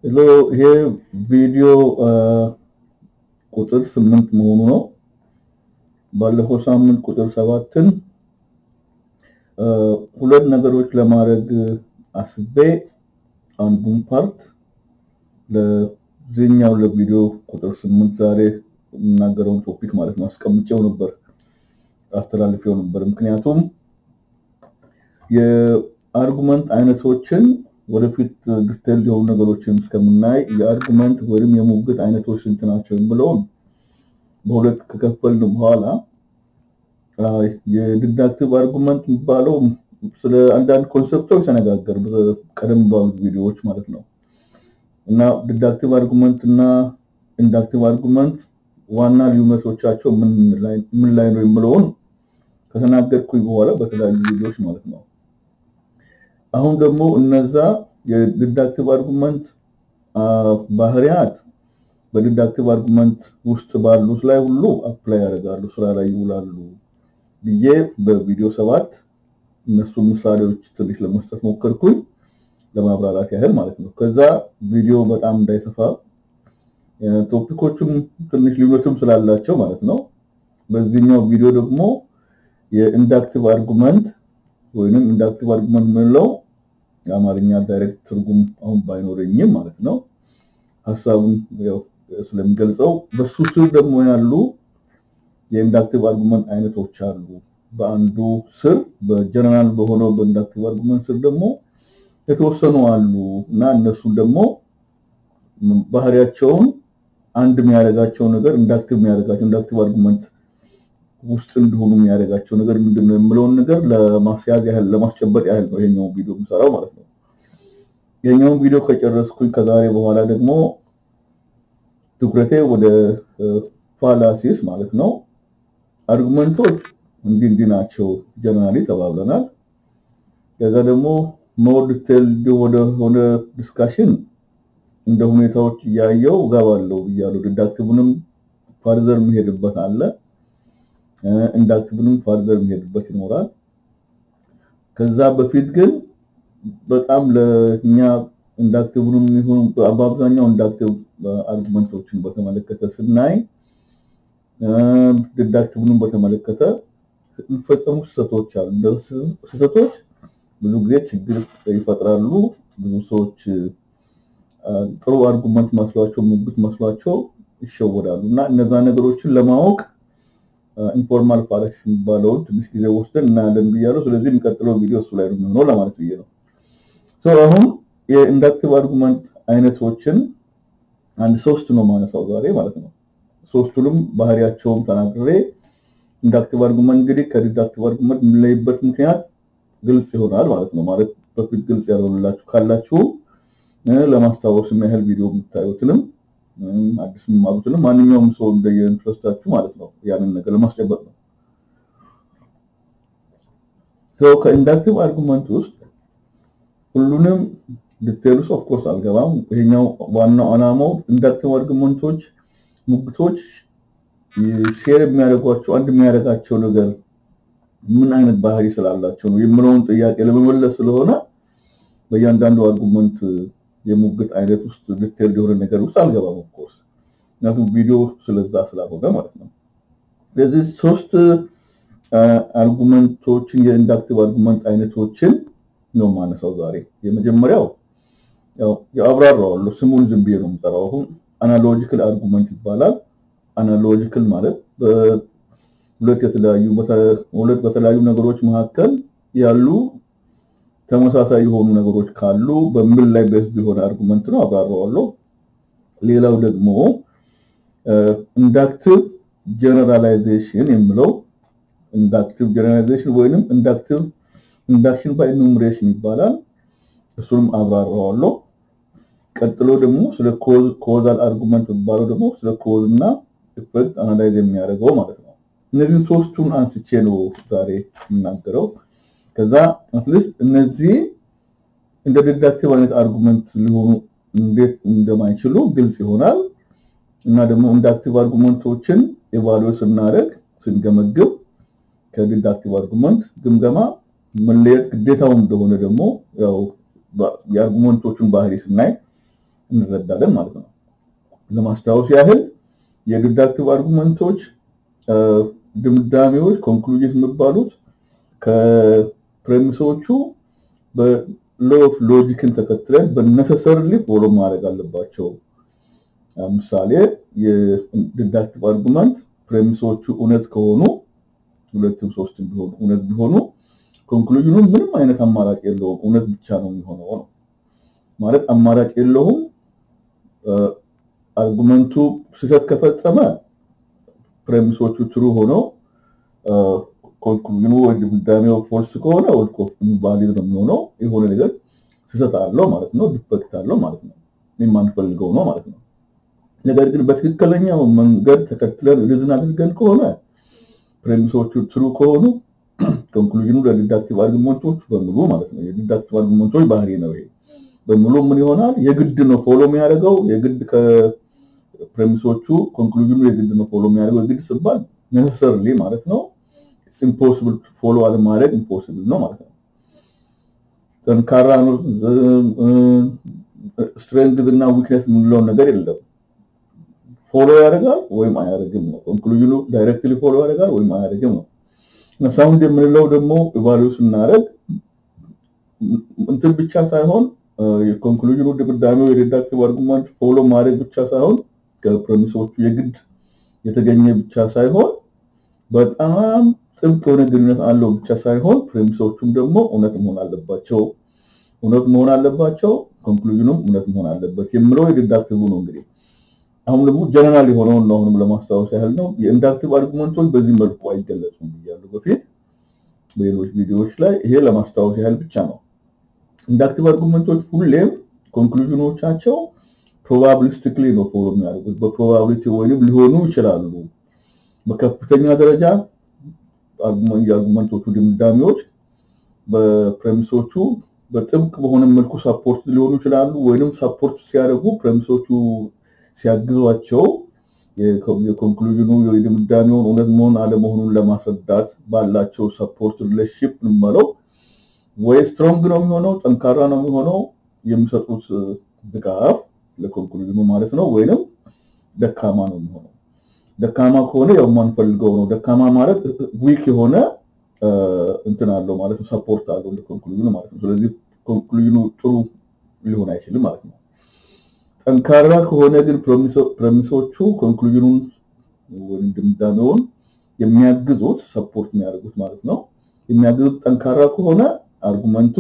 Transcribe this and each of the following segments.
ይሄ ቪዲዮ ቁጥር 8 መሆኑ ነው። ባለፈው ሳምንት ቁጥር 7ን ሁለት ነገሮች ለማድረግ አስቤ አንዱን ፓርት ለዚህኛው ለቪዲዮ ቁጥር 8 ዛሬ እናገረውን ቶፒክ ማለት ነው አስቀምጬው ነበር አስተላልፌው ነበር። ምክንያቱም የአርጉመንት አይነቶችን ወደፊት ዲቴል የሆኑ ነገሮችን እስከምናይ የአርጉመንት ወይም የሙግት አይነቶች ስንት ናቸው ብለውን በሁለት ከከፈልን በኋላ የዲዳክቲቭ አርጉመንት የሚባለው ስለ አንዳንድ ኮንሰፕቶች ተነጋገር ቀደም ባሉ ቪዲዮዎች ማለት ነው። እና ዲዳክቲቭ አርጉመንት እና ኢንዳክቲቭ አርጉመንት ዋና ልዩነቶቻቸው ምን ላይ ነው የሚለውን ከተናገርኩኝ በኋላ በተለያዩ ቪዲዮዎች ማለት ነው። አሁን ደግሞ እነዛ የዲዳክቲቭ አርጉመንት ባህሪያት በዲዳክቲቭ አርጉመንት ውስጥ ባሉት ላይ ሁሉ አፕላይ ያደርጋሉ ስራ ላይ ይውላሉ ብዬ በቪዲዮ 7 እነሱ ምሳሌዎች ትንሽ ለመስጠት ሞከርኩኝ ለማብራራት ያህል ማለት ነው። ከዛ ቪዲዮ በጣም እንዳይሰፋ ቶፒኮቹም ትንሽ ልዩነትም ስላላቸው ማለት ነው በዚህኛው ቪዲዮ ደግሞ የኢንዳክቲቭ አርጉመንት ወይንም ኢንዳክቲቭ አርጉመንት ምንለው የአማርኛ ዳይሬክት ትርጉም አሁን ባይኖርኝም ማለት ነው ሐሳቡን ያው ስለምገልጸው በሱ ስር ደግሞ ያሉ የኢንዳክቲቭ አርጉመንት አይነቶች አሉ። በአንዱ ስር በጀነራል በሆነው በኢንዳክቲቭ አርጉመንት ስር ደግሞ የተወሰኑ አሉ እና እነሱ ደግሞ ባህሪያቸውን አንድ የሚያደርጋቸው ነገር ኢንዳክቲቭ የሚያደርጋቸው ኢንዳክቲቭ አርጉመንት ውስጥ እንደሆኑ የሚያደርጋቸው ነገር ምንድነው የሚለውን ነገር ለማስያዝ ያህል ለማስጨበጥ ያህል ነው ይሄኛው ቪዲዮ የምሰራው ማለት ነው። ይሄኛው ቪዲዮ ከጨረስኩኝ ከዛሬ በኋላ ደግሞ ትኩረቴ ወደ ፋላሲስ ማለት ነው። አርጉመንቶች እንዲህ ናቸው ጀነራሊ ተባብለናል። ከዛ ደግሞ ሞር ዲቴይልድ ወደ ዲስካሽን እንደ ሁኔታዎች ያያየው ጋባለው ይያለው ዲዳክቲቭንም ፋርዘር መሄድበት አለ ኢንዳክቲቭንም ፋርዘር መሄድበት ይኖራል። ከዛ በፊት ግን በጣም ለኛ ኢንዳክቲቭንም ይሁን በአብዛኛው ኢንዳክቲቭ አርጉመንቶችን በተመለከተ ስናይ ዲዳክቲቭንም በተመለከተ የሚፈጸሙ ስህተቶች አሉ። ስህተቶች ብዙ ጊዜ ችግር ይፈጥራሉ። ብዙ ሰዎች ጥሩ አርጉመንት መስሏቸው ሙግት መስሏቸው ይሸወዳሉ እና እነዛ ነገሮችን ለማወቅ ኢንፎርማል ፋላሲ የሚባለው ትንሽ ጊዜ ወስደን እናያለን ብያለሁ። ስለዚህ የሚቀጥለው ቪዲዮ እሱ ላይ ነው ለማለት ብዬ ነው። አሁን የኢንዳክቲቭ አርጉመንት አይነቶችን አንድ 3 ነው ማነሳው ዛሬ ማለት ነው። ሶስቱንም ባህሪያቸውን ተናግሬ ኢንዳክቲቭ አርጉመንት እንግዲህ ከዲዳክቲቭ አርጉመንት የሚለይበት ምክንያት ግልጽ ይሆናል ማለት ነው። ማለት በፊት ግልጽ ያልሆነላችሁ ካላችሁ ለማስታወስ የሚያህል ቪዲዮ የምታዩትንም አዲስ ማቡትንም ማንኛውም ሰው እንደየኢንትረስታችሁ ማለት ነው ያንን ነገር ለማስጨበጥ ነው። ከኢንዳክቲቭ አርጉመንት ውስጥ ሁሉንም ዲቴይልስ ኦፍ ኮርስ አልገባም። ይሄኛው ዋናው ዓላማው ኢንዳክቲቭ አርጉመንቶች ሙግቶች ሼር የሚያደርጓቸው አንድ የሚያደርጋቸው ነገር ምን አይነት ባህሪ ስላላቸው ነው የሚለውን ጥያቄ ለመመለስ ስለሆነ በእያንዳንዱ አርጉመንት የሙግት አይነት ውስጥ ዲቴይል የሆነ ነገር ውስጥ አልገባም ኦፍ ኮርስ ምክንያቱም ቪዲዮ ስለዛ ስላልሆነ ማለት ነው። ስለዚህ 3 አርጉመንቶችን የኢንዳክቲቭ አርጉመንት አይነቶችን ነው ማነሳው ዛሬ። የመጀመሪያው ያው ያብራራዋለሁ ስሙን ዝም ብዬ ነው የምጠራው። አሁን አናሎጂካል አርጉመንት ይባላል። አናሎጂካል ማለት ሁለት በተለያዩ ነገሮች መካከል ያሉ ተመሳሳይ የሆኑ ነገሮች ካሉ በምን ላይ ቤዝ ቢሆን አርጉመንት ነው አብራራዋለሁ። ሌላው ደግሞ ኢንዳክቲቭ ጀነራላይዜሽን የሚለው ኢንዳክቲቭ ጀነራላይዜሽን ወይንም ኢንዳክሽን ባይ ኢኑመሬሽን ይባላል። እሱንም አብራራዋለሁ። ቀጥሎ ደግሞ ስለ ኮዛል አርጉመንት ባለው ደግሞ ስለ ኮዝ እና ኢፌክት አናላይዝ የሚያደርገው ማለት ነው። እነዚህ ሶስቱን አንስቼ ነው ዛሬ የምናገረው። ከዛ አትሊስት እነዚህ እንደ ዲዳክቲቭ አይነት አርጉመንት ሊሆኑ እንዴት እንደማይችሉ ግልጽ ይሆናል እና ደግሞ ኢንዳክቲቭ አርጉመንቶችን ኢቫሉዌት ስናደርግ ስንገመግም ከዲዳክቲቭ አርጉመንት ግምገማ መለየት ግዴታው እንደሆነ ደግሞ ያው የአርጉመንቶቹን ባህሪ ስናይ እንረዳለን ማለት ነው። ለማስታወስ ያህል የዲዳክቲቭ አርጉመንቶች ድምዳሜዎች ኮንክሉዥን የሚባሉት ከፕሬሚሶቹ በሎው ኦፍ ሎጂክን ተከትለን በነሰሰርሊ ፎሎ ማድረግ አለባቸው። ለምሳሌ የዲዳክቲቭ አርጉመንት ፕሬሚሶቹ እውነት ከሆኑ ሁለቱም ሶስትም ቢሆኑ እውነት ቢሆኑ ኮንክሉዥኑ ምንም አይነት አማራጭ የለውም እውነት ብቻ ነው የሚሆነው ነው ማለት አማራጭ የለውም። አርጉመንቱ ስህተት ከፈጸመ ፕሬሚሶቹ ትሩ ሆነው ኮንክሉዥኑ ወይ ድምዳሜው ፎልስ ከሆነ ኢንቫሊድ ነው የሚሆነው የሆነ ነገር ስህተት አለው ማለት ነው ዲፌክት አለው ማለት ነው የማንፈልገው ነው ማለት ነው። ነገር ግን በትክክለኛው መንገድ ተከትለን ሪዝን አድርገን ከሆነ ፕሬሚሶቹ ትሩ ከሆኑ ኮንክሉዥኑ ለዲዳክቲቭ አርጉመንቶች በሙሉ ማለት ነው የዲዳክቲቭ አርጉመንቶች ባህሪ ነው ይሄ በሙሉ ምን ይሆናል የግድ ነው ፎሎ የሚያደርገው የግድ ከፕሬሚሶቹ ኮንክሉዥኑ የግድ ነው ፎሎ የሚያደርገው የግድ ሲባል necessarily ማለት ነው it's impossible to follow አለማድረግ impossible ነው ማለት ነው። ጠንካራ ነው strength እና weakness ምንለው ነገር የለም ፎሎ ያደርጋል ወይም አያደርግም ነው ኮንክሉዥኑ ዳይሬክትሊ ፎሎ ያደርጋል ወይም አያደርግም ነው። እና ሳውንድ የምንለው ደግሞ ኢቫሉዌት እናደርግ እንትን ብቻ ሳይሆን የኮንክሉዥኑ ድምዳሜው የዲዳክቲቭ አርጉመንት ፎሎ ማድረግ ብቻ ሳይሆን ከፕሬሚሶቹ የግድ የተገኘ ብቻ ሳይሆን በጣም ጥብቅ የሆነ ግንኙነት አለው ብቻ ሳይሆን ፕሬሚሶቹም ደግሞ እውነት መሆን አለባቸው ኮንክሉዥኑም እውነት መሆን አለበት የሚለው የዲዳክቲቭ ነው። እንግዲህ አሁን ደግሞ ጀነራል የሆነው ነው አሁንም ለማስታወስ ያህል ነው የኢንዳክቲቭ አርጉመንቶች በዚህ መልኩ አይገለጹም ብያለሁ በፊት በሌሎች ቪዲዮዎች ላይ ይሄ ለማስታወስ ያህል ብቻ ነው። ኢንዳክቲቭ አርጉመንቶች ሁሌም ኮንክሉዥኖቻቸው ፕሮባቢሊስቲክሊ ነው ፎሎ የሚያደርጉት በፕሮባቢሊቲ ወይንም ሊሆኑ ይችላሉ በከፍተኛ ደረጃ አርጉመንቶቹ ድምዳሜዎች በፕሬሚሶቹ በጥብቅ በሆነ መልኩ ሰፖርት ሊሆኑ ይችላሉ ወይንም ሰፖርት ሲያደርጉ ፕሬሚሶቹ ሲያግዟቸው የኮንክሉዥኑ የድምዳሜውን እውነት መሆን አለመሆኑን ለማስረዳት ባላቸው ሰፖርት ሪሌሽንሺፕ እንበለው ወይ ስትሮንግ ነው የሚሆነው ጠንካራ ነው የሚሆነው የሚሰጡት ድጋፍ ለኮንክሉዥኑ ማለት ነው ወይንም ደካማ ነው የሚሆነው። ደካማ ከሆነ ያው ማንፈልገው ነው ደካማ ማለት ዊክ የሆነ እንትን አለው ማለት ነው ሰፖርት አለው ለኮንክሉዥኑ ማለት ነው። ስለዚህ ኮንክሉዥኑ ጥሩ ሊሆን አይችልም ማለት ነው። ጠንካራ ከሆነ ግን ፕሬሚሶቹ ኮንክሉዥኑን ወይንም ድምዳሜውን የሚያግዙት ሰፖርት የሚያደርጉት ማለት ነው የሚያግዙት ጠንካራ ከሆነ አርጉመንቱ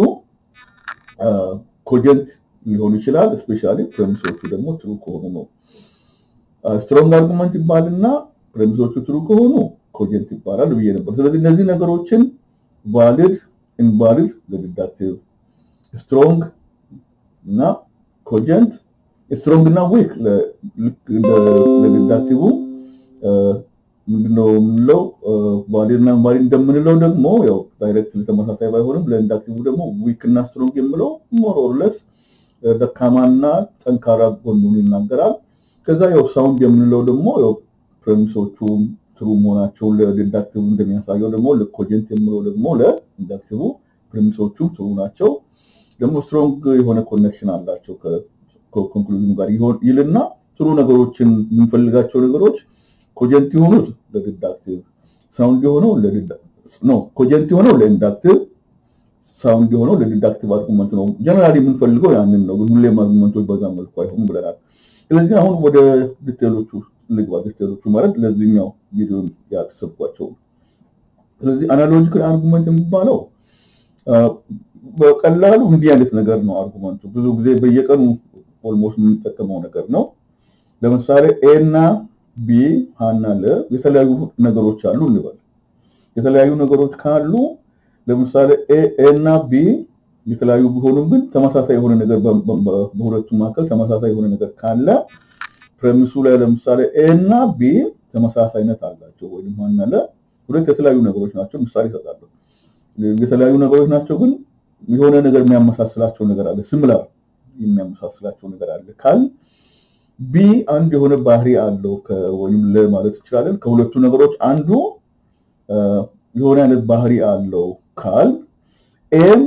ኮጀንት ሊሆን ይችላል ስፔሻሊ ፕሬሚሶቹ ደግሞ ትሩ ከሆኑ ነው። ስትሮንግ አርጉመንት ይባልና ፕሬሚሶቹ ትሩ ከሆኑ ኮጀንት ይባላል ብዬ ነበር። ስለዚህ እነዚህ ነገሮችን ቫሊድ ኢንቫሊድ ለዲዳክቲቭ ስትሮንግ እና ኮጀንት ስትሮንግ እና ዊክ ለዲዳክቲቭ ምንድነው ምንለው ቫሊድ እና ኢንቫሊድ እንደምንለው ደግሞ ያው ዳይሬክትሊ ተመሳሳይ ባይሆንም ለኢንዳክቲቭ ደግሞ ዊክ እና ስትሮንግ የምለው ሞር ኦር ለስ ደካማና ጠንካራ ጎኑን ይናገራል። ከዛ ያው ሳውንድ የምንለው ደግሞ ያው ፕሬሚሶቹ ትሩ መሆናቸው ለዲዳክቲቭ እንደሚያሳየው ደግሞ ለኮጀንት የምለው ደግሞ ለኢንዳክቲቭ ፕሬሚሶቹ ትሩ ናቸው ደግሞ ስትሮንግ የሆነ ኮኔክሽን አላቸው ከኮንክሉዥኑ ጋር ይልና ትሩ ነገሮችን የምንፈልጋቸው ነገሮች ኮጀንት የሆኑት ለዲዳክቲቭ ሳውንድ የሆነው ኮጀንት የሆነው ለኢንዳክቲቭ ሳውንድ የሆነው ለዲዳክቲቭ አርጉመንት ነው። ጀነራሊ የምንፈልገው ያንን ነው ግን ሁሌም አርጉመንቶች በዛ መልኩ አይሆኑም ብለናል። ስለዚህ አሁን ወደ ዲቴሎቹ ልግባ። ዲቴሎቹ ማለት ለዚህኛው ቪዲዮ ያስፈልጓቸው። ስለዚህ አናሎጂካል አርጉመንት የሚባለው በቀላሉ እንዲህ አይነት ነገር ነው አርጉመንቱ ብዙ ጊዜ በየቀኑ ኦልሞስት የምንጠቀመው ነገር ነው። ለምሳሌ ኤ እና ቢ እና ለ የተለያዩ ነገሮች አሉ እንበል። የተለያዩ ነገሮች ካሉ ለምሳሌ ኤ እና ቢ የተለያዩ ቢሆኑም ግን ተመሳሳይ የሆነ ነገር በሁለቱ መካከል ተመሳሳይ የሆነ ነገር ካለ ፕሬሚሱ ላይ ለምሳሌ ኤ እና ቢ ተመሳሳይነት አላቸው ወይም እና ለ ሁለት የተለያዩ ነገሮች ናቸው ምሳሌ ይሰጣሉ። የተለያዩ ነገሮች ናቸው ግን የሆነ ነገር የሚያመሳስላቸው ነገር አለ ሲሚላር የሚያመሳስላቸው ነገር አለ ካል ቢ አንድ የሆነ ባህሪ አለው ወይም ለማለት ይችላል ከሁለቱ ነገሮች አንዱ የሆነ አይነት ባህሪ አለው ካል ኤም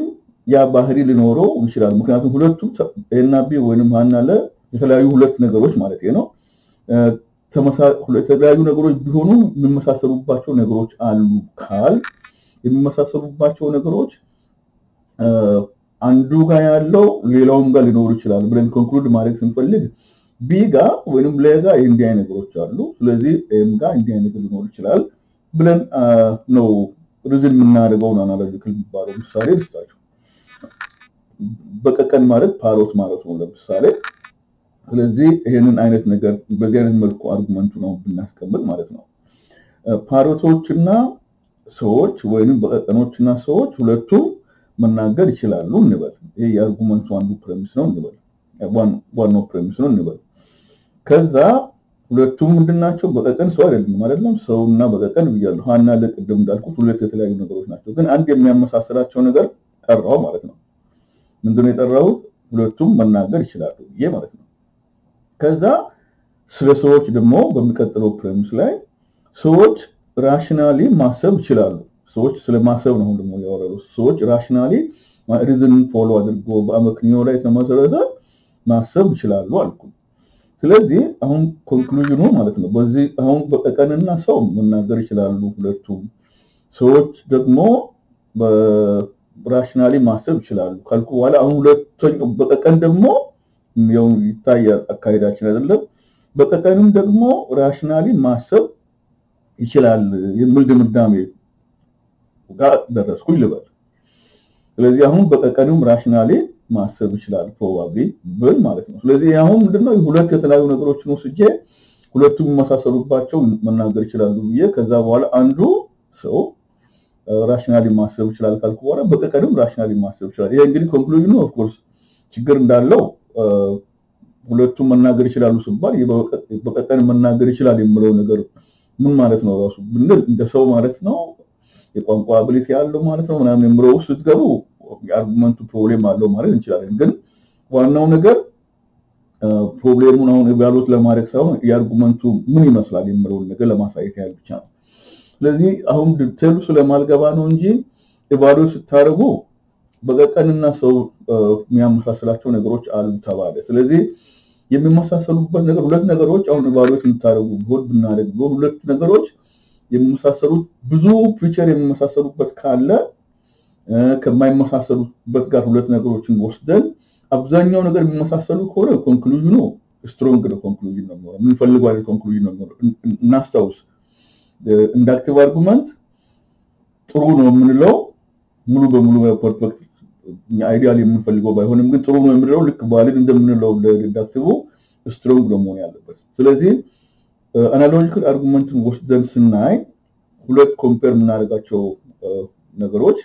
ያ ባህሪ ሊኖረው ይችላል ምክንያቱም ሁለቱም ኤ እና ቢ ወይንም እና ለ የተለያዩ ሁለት ነገሮች ማለት ነው የተለያዩ ነገሮች ቢሆኑ የሚመሳሰሉባቸው ነገሮች አሉ ካል የሚመሳሰሉባቸው ነገሮች አንዱ ጋር ያለው ሌላውም ጋር ሊኖር ይችላል ብለን ኮንክሉድ ማድረግ ስንፈልግ ቢ ጋር ወይንም ለ ጋር እንዲህ አይነት ነገሮች አሉ ስለዚህ ኤም ጋር እንዲህ አይነት ነገር ሊኖር ይችላል ብለን ነው ሪዝን የምናደርገው አናሎጂካል የሚባለው ምሳሌ ልስጣችሁ በቀቀን ማለት ፓሮት ማለት ነው ለምሳሌ ስለዚህ ይሄንን አይነት ነገር በዚህ አይነት መልኩ አርጉመንቱ ነው ብናስቀምጥ ማለት ነው ፓሮቶችና ሰዎች ወይንም በቀቀኖችና ሰዎች ሁለቱም መናገር ይችላሉ እንበል ይሄ የአርጉመንቱ አንዱ ፕሬሚስ ነው እንበል ዋናው ፕሬሚስ ነው እንበል ከዛ ሁለቱም ምንድናቸው በቀቀን ሰው አይደለም ሰውና በቀቀን ይያሉ ሃና ለቅድም እንዳልኩት ሁለት የተለያዩ ነገሮች ናቸው ግን አንድ የሚያመሳስላቸው ነገር ቀረው ማለት ነው ምንድነው የጠራው ሁለቱም መናገር ይችላሉ ይሄ ማለት ነው ከዛ ስለ ሰዎች ደግሞ በሚቀጥለው ፕሬሚስ ላይ ሰዎች ራሽናሊ ማሰብ ይችላሉ ሰዎች ስለማሰብ ነው ደግሞ ያወራሉ ሰዎች ራሽናሊ ሪዝን ፎሎ አድርጎ በአመክንዮ ላይ ተመሰረተ ማሰብ ይችላሉ አልኩ ስለዚህ አሁን ኮንክሉዥኑ ማለት ነው በዚህ አሁን በቀቀንና ሰው መናገር ይችላሉ ሁለቱም ሰዎች ደግሞ በራሽናሊ ማሰብ ይችላሉ ካልኩ በኋላ አሁን ሁለተኛው በቀቀን ደግሞ ያው ይታያል አካይዳችን አይደለም በቀቀንም ደግሞ ራሽናሊ ማሰብ ይችላል የሚል ድምዳሜ ጋር ደረስኩኝ ልበል ስለዚህ አሁን በቀቀንም ራሽናሊ ማሰብ ይችላል ፕሮባብሊ ብል ማለት ነው ስለዚህ አሁን ምንድነው ሁለት የተለያዩ ነገሮችን ወስጄ ሁለቱም መሳሰሉባቸው መናገር ይችላሉ ብዬ ከዛ በኋላ አንዱ ሰው ራሽናሊ ማሰብ ይችላል ካልኩ በኋላ በቀቀንም ራሽናሊ ማሰብ ይችላል ይሄ እንግዲህ ኮንክሉዥኑ ኦፍ ኮርስ ችግር እንዳለው ሁለቱም መናገር ይችላሉ ሲባል በቀቀን መናገር ይችላል የሚለው ነገር ምን ማለት ነው ራሱ ብንል እንደ ሰው ማለት ነው የቋንቋ አቢሊቲ ያለው ማለት ነው ምናምን የሚለው ስትገቡ የአርጉመንቱ ፕሮብሌም አለው ማለት እንችላለን ግን ዋናው ነገር ፕሮብሌሙን አሁን ኢቫሉዌት ለማድረግ ሳይሆን የአርጉመንቱ ምን ይመስላል የሚለው ነገር ለማሳየት ያህል ብቻ ነው ስለዚህ አሁን ዲቴሉ ስለማልገባ ነው እንጂ ኢቫሉዌት ስታረጉ በቀቀንና ሰው የሚያመሳስላቸው ነገሮች አሉ ተባለ ስለዚህ የሚመሳሰሉበት ነገር ሁለት ነገሮች አሁን ኢቫሉዌት እንታረጉ ሆድ ብናደርግ ሁለት ነገሮች የሚመሳሰሉት ብዙ ፊቸር የሚመሳሰሉበት ካለ ከማይመሳሰሉበት ጋር ሁለት ነገሮችን ወስደን አብዛኛው ነገር የሚመሳሰሉ ከሆነ ኮንክሉዥኑ ስትሮንግ ነው ኮንክሉዥን ነው ማለት ምን ፈልገው አይደል ኮንክሉዥን ነው እናስታውስ ኢንዳክቲቭ አርጉመንት ጥሩ ነው የምንለው ሙሉ በሙሉ ፐርፌክት አይዲያል የምንፈልገው ባይሆንም ግን ጥሩ ነው የምንለው ልክ ቫሊድ እንደምንለው ለኢንዳክቲቭ ስትሮንግ ነው መሆን ያለበት ስለዚህ አናሎጂካል አርጉመንትን ወስደን ስናይ ሁለት ኮምፔር የምናደርጋቸው ነገሮች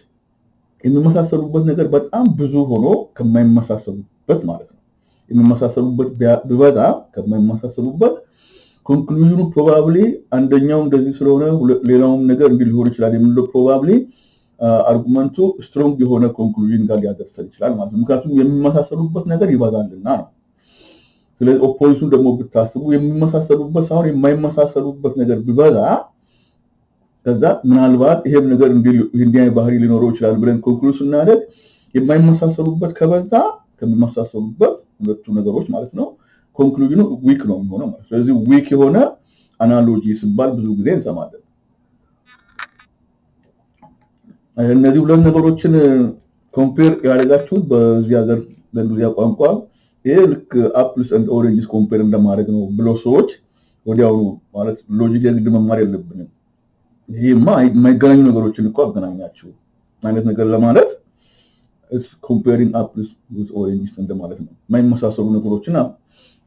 የሚመሳሰሉበት ነገር በጣም ብዙ ሆኖ ከማይመሳሰሉበት ማለት ነው የሚመሳሰሉበት ቢበዛ ከማይመሳሰሉበት ኮንክሉዥኑ ፕሮባብሊ አንደኛው እንደዚህ ስለሆነ ሌላውም ነገር እንዲህ ሊሆን ይችላል የሚለው ፕሮባብሊ አርጉመንቱ ስትሮንግ የሆነ ኮንክሉዥን ጋር ሊያደርሰን ይችላል ማለት ነው ምክንያቱም የሚመሳሰሉበት ነገር ይበዛልና ነው ስለዚህ ኦፖዚሽን ደግሞ ብታስቡ የሚመሳሰሉበት ሳይሆን የማይመሳሰሉበት ነገር ቢበዛ ከዛ ምናልባት ይሄም ነገር እንዲህ ባህሪ ሊኖረው ይችላል ብለን ኮንክሉዥን እናደርግ የማይመሳሰሉበት ከበዛ ከሚመሳሰሉበት ሁለቱ ነገሮች ማለት ነው ኮንክሉዥኑ ዊክ ነው የሚሆነው ማለት ስለዚህ ዊክ የሆነ አናሎጂ ሲባል ብዙ ጊዜ እንሰማለን እነዚህ ሁለት ነገሮችን ኮምፔር ያደርጋችሁት በዚህ ሀገር በእንግሊዝኛ ቋንቋ ይሄ ልክ አፕልስ ኤንድ ኦሬንጅስ ኮምፔር እንደማድረግ ነው ብሎ ሰዎች ወዲያው ማለት ሎጂክ የግድ መማር የለብንም ይሄማ የማይገናኙ ነገሮችን እኮ አገናኛችሁ ማለት ነገር ለማለት it's comparing apples with oranges እንደማለት ነው የማይመሳሰሉ ነገሮችና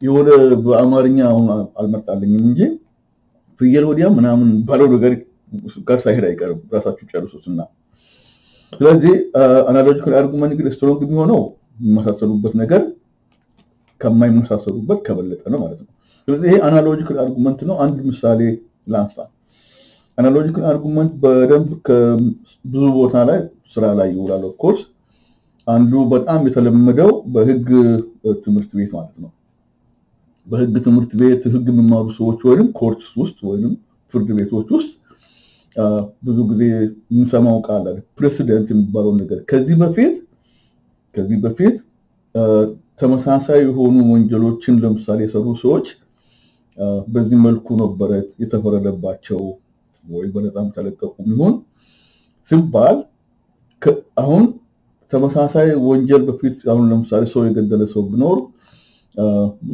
የሆነ በአማርኛ አሁን አልመጣልኝም እንጂ ፍየል ወዲያ ምናምን ባለው ነገር ጋር ሳይሄድ አይቀርም ራሳችሁ ጨርሱትና ስለዚህ አናሎጂካል አርጉመንት ግን ስትሮንግ የሚሆነው የሚመሳሰሉበት ነገር ከማይመሳሰሉበት ከበለጠ ነው ማለት ነው ስለዚህ ይሄ አናሎጂካል አርጉመንት ነው አንድ ምሳሌ ላንሳ አናሎጂካል አርጉመንት በደንብ ከብዙ ቦታ ላይ ስራ ላይ ይውላል ኦፍ ኮርስ አንዱ በጣም የተለመደው በህግ ትምህርት ቤት ማለት ነው በህግ ትምህርት ቤት ህግ የሚማሩ ሰዎች ወይንም ኮርትስ ውስጥ ወይንም ፍርድ ቤቶች ውስጥ ብዙ ጊዜ እንሰማው ቃል አለ ፕሬሲደንት የሚባለው ነገር ከዚህ በፊት ተመሳሳይ የሆኑ ወንጀሎችን ለምሳሌ የሰሩ ሰዎች በዚህ መልኩ ነበር የተፈረደባቸው ወይ በነፃም ተለቀቁ ይሁን ሲባል አሁን ተመሳሳይ ወንጀል በፊት አሁን ለምሳሌ ሰው የገደለ ሰው ቢኖር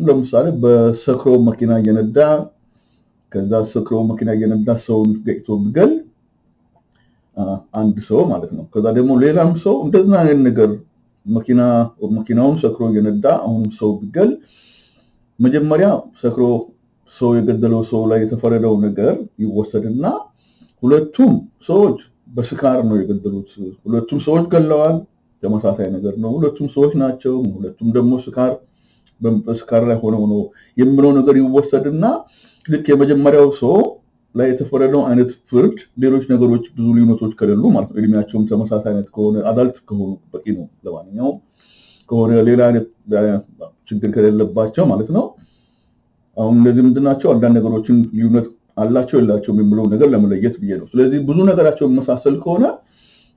ለምሳሌ በሰክሮ መኪና እየነዳ ከዛ ሰክሮ መኪና እየነዳ ሰውን ገጭቶ ቢገል አንድ ሰው ማለት ነው ከዛ ደግሞ ሌላም ሰው እንደዛ አይነት ነገር መኪናውን ሰክሮ እየነዳ አሁን ሰው ቢገል መጀመሪያ ሰክሮ ሰው የገደለው ሰው ላይ የተፈረደው ነገር ይወሰድና ሁለቱም ሰዎች በስካር ነው የገደሉት ሁለቱም ሰዎች ገለዋል ተመሳሳይ ነገር ነው ሁለቱም ሰዎች ናቸው ሁለቱም ደግሞ በስካር ላይ ሆነው ነው የሚለው ነገር ይወሰድና ልክ የመጀመሪያው ሰው ላይ የተፈረደው አይነት ፍርድ ሌሎች ነገሮች ብዙ ሊኖቶች ከሌሉ ማለት ነው እድሜያቸውም ተመሳሳይ አይነት ከሆነ አዳልት ከሆኑ በቂ ነው ለማንኛውም ከሆነ ሌላ አይነት ችግር ከሌለባቸው ማለት ነው አሁን እንደዚህ ምንድናቸው አንዳንድ ነገሮችን ሊኖት አላቸው የላቸውም የሚለው ነገር ለመለየት ብዬ ነው ስለዚህ ብዙ ነገራቸው መሳሰል ከሆነ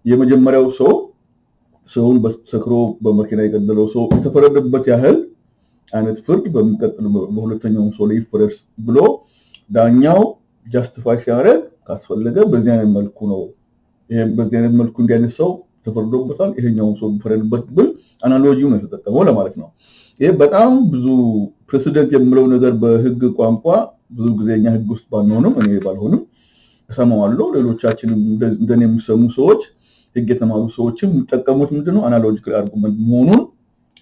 የመጀመሪያው ሰው ሰውን በሰክሮ በመኪና የገደለው ሰው የተፈረደበት ያህል አይነት ፍርድ በሚቀጥለው በሁለተኛው ሰው ላይ ይፈረድ ብሎ ዳኛው ጃስቲፋይ ሲያደርግ ካስፈለገ በዚህ አይነት መልኩ ነው ይሄን በዚህ አይነት መልኩ እንዲያነሳው ተፈርዶበታል ይሄኛው ሰው ፈረደበት ብል አናሎጂውን ተጠቅመው ለማለት ነው ይሄ በጣም ብዙ ፕሬሲደንት የሚለው ነገር በህግ ቋንቋ ብዙ ጊዜኛ ህግ ውስጥ ባንሆንም እኔ ባልሆንም ተሰማዋለሁ ሌሎቻችንም እንደኔ የሚሰሙ ሰዎች ህግ የተማሩ ሰዎችም ተጠቀሙት ምንድነው አናሎጂካል አርጉመንት መሆኑን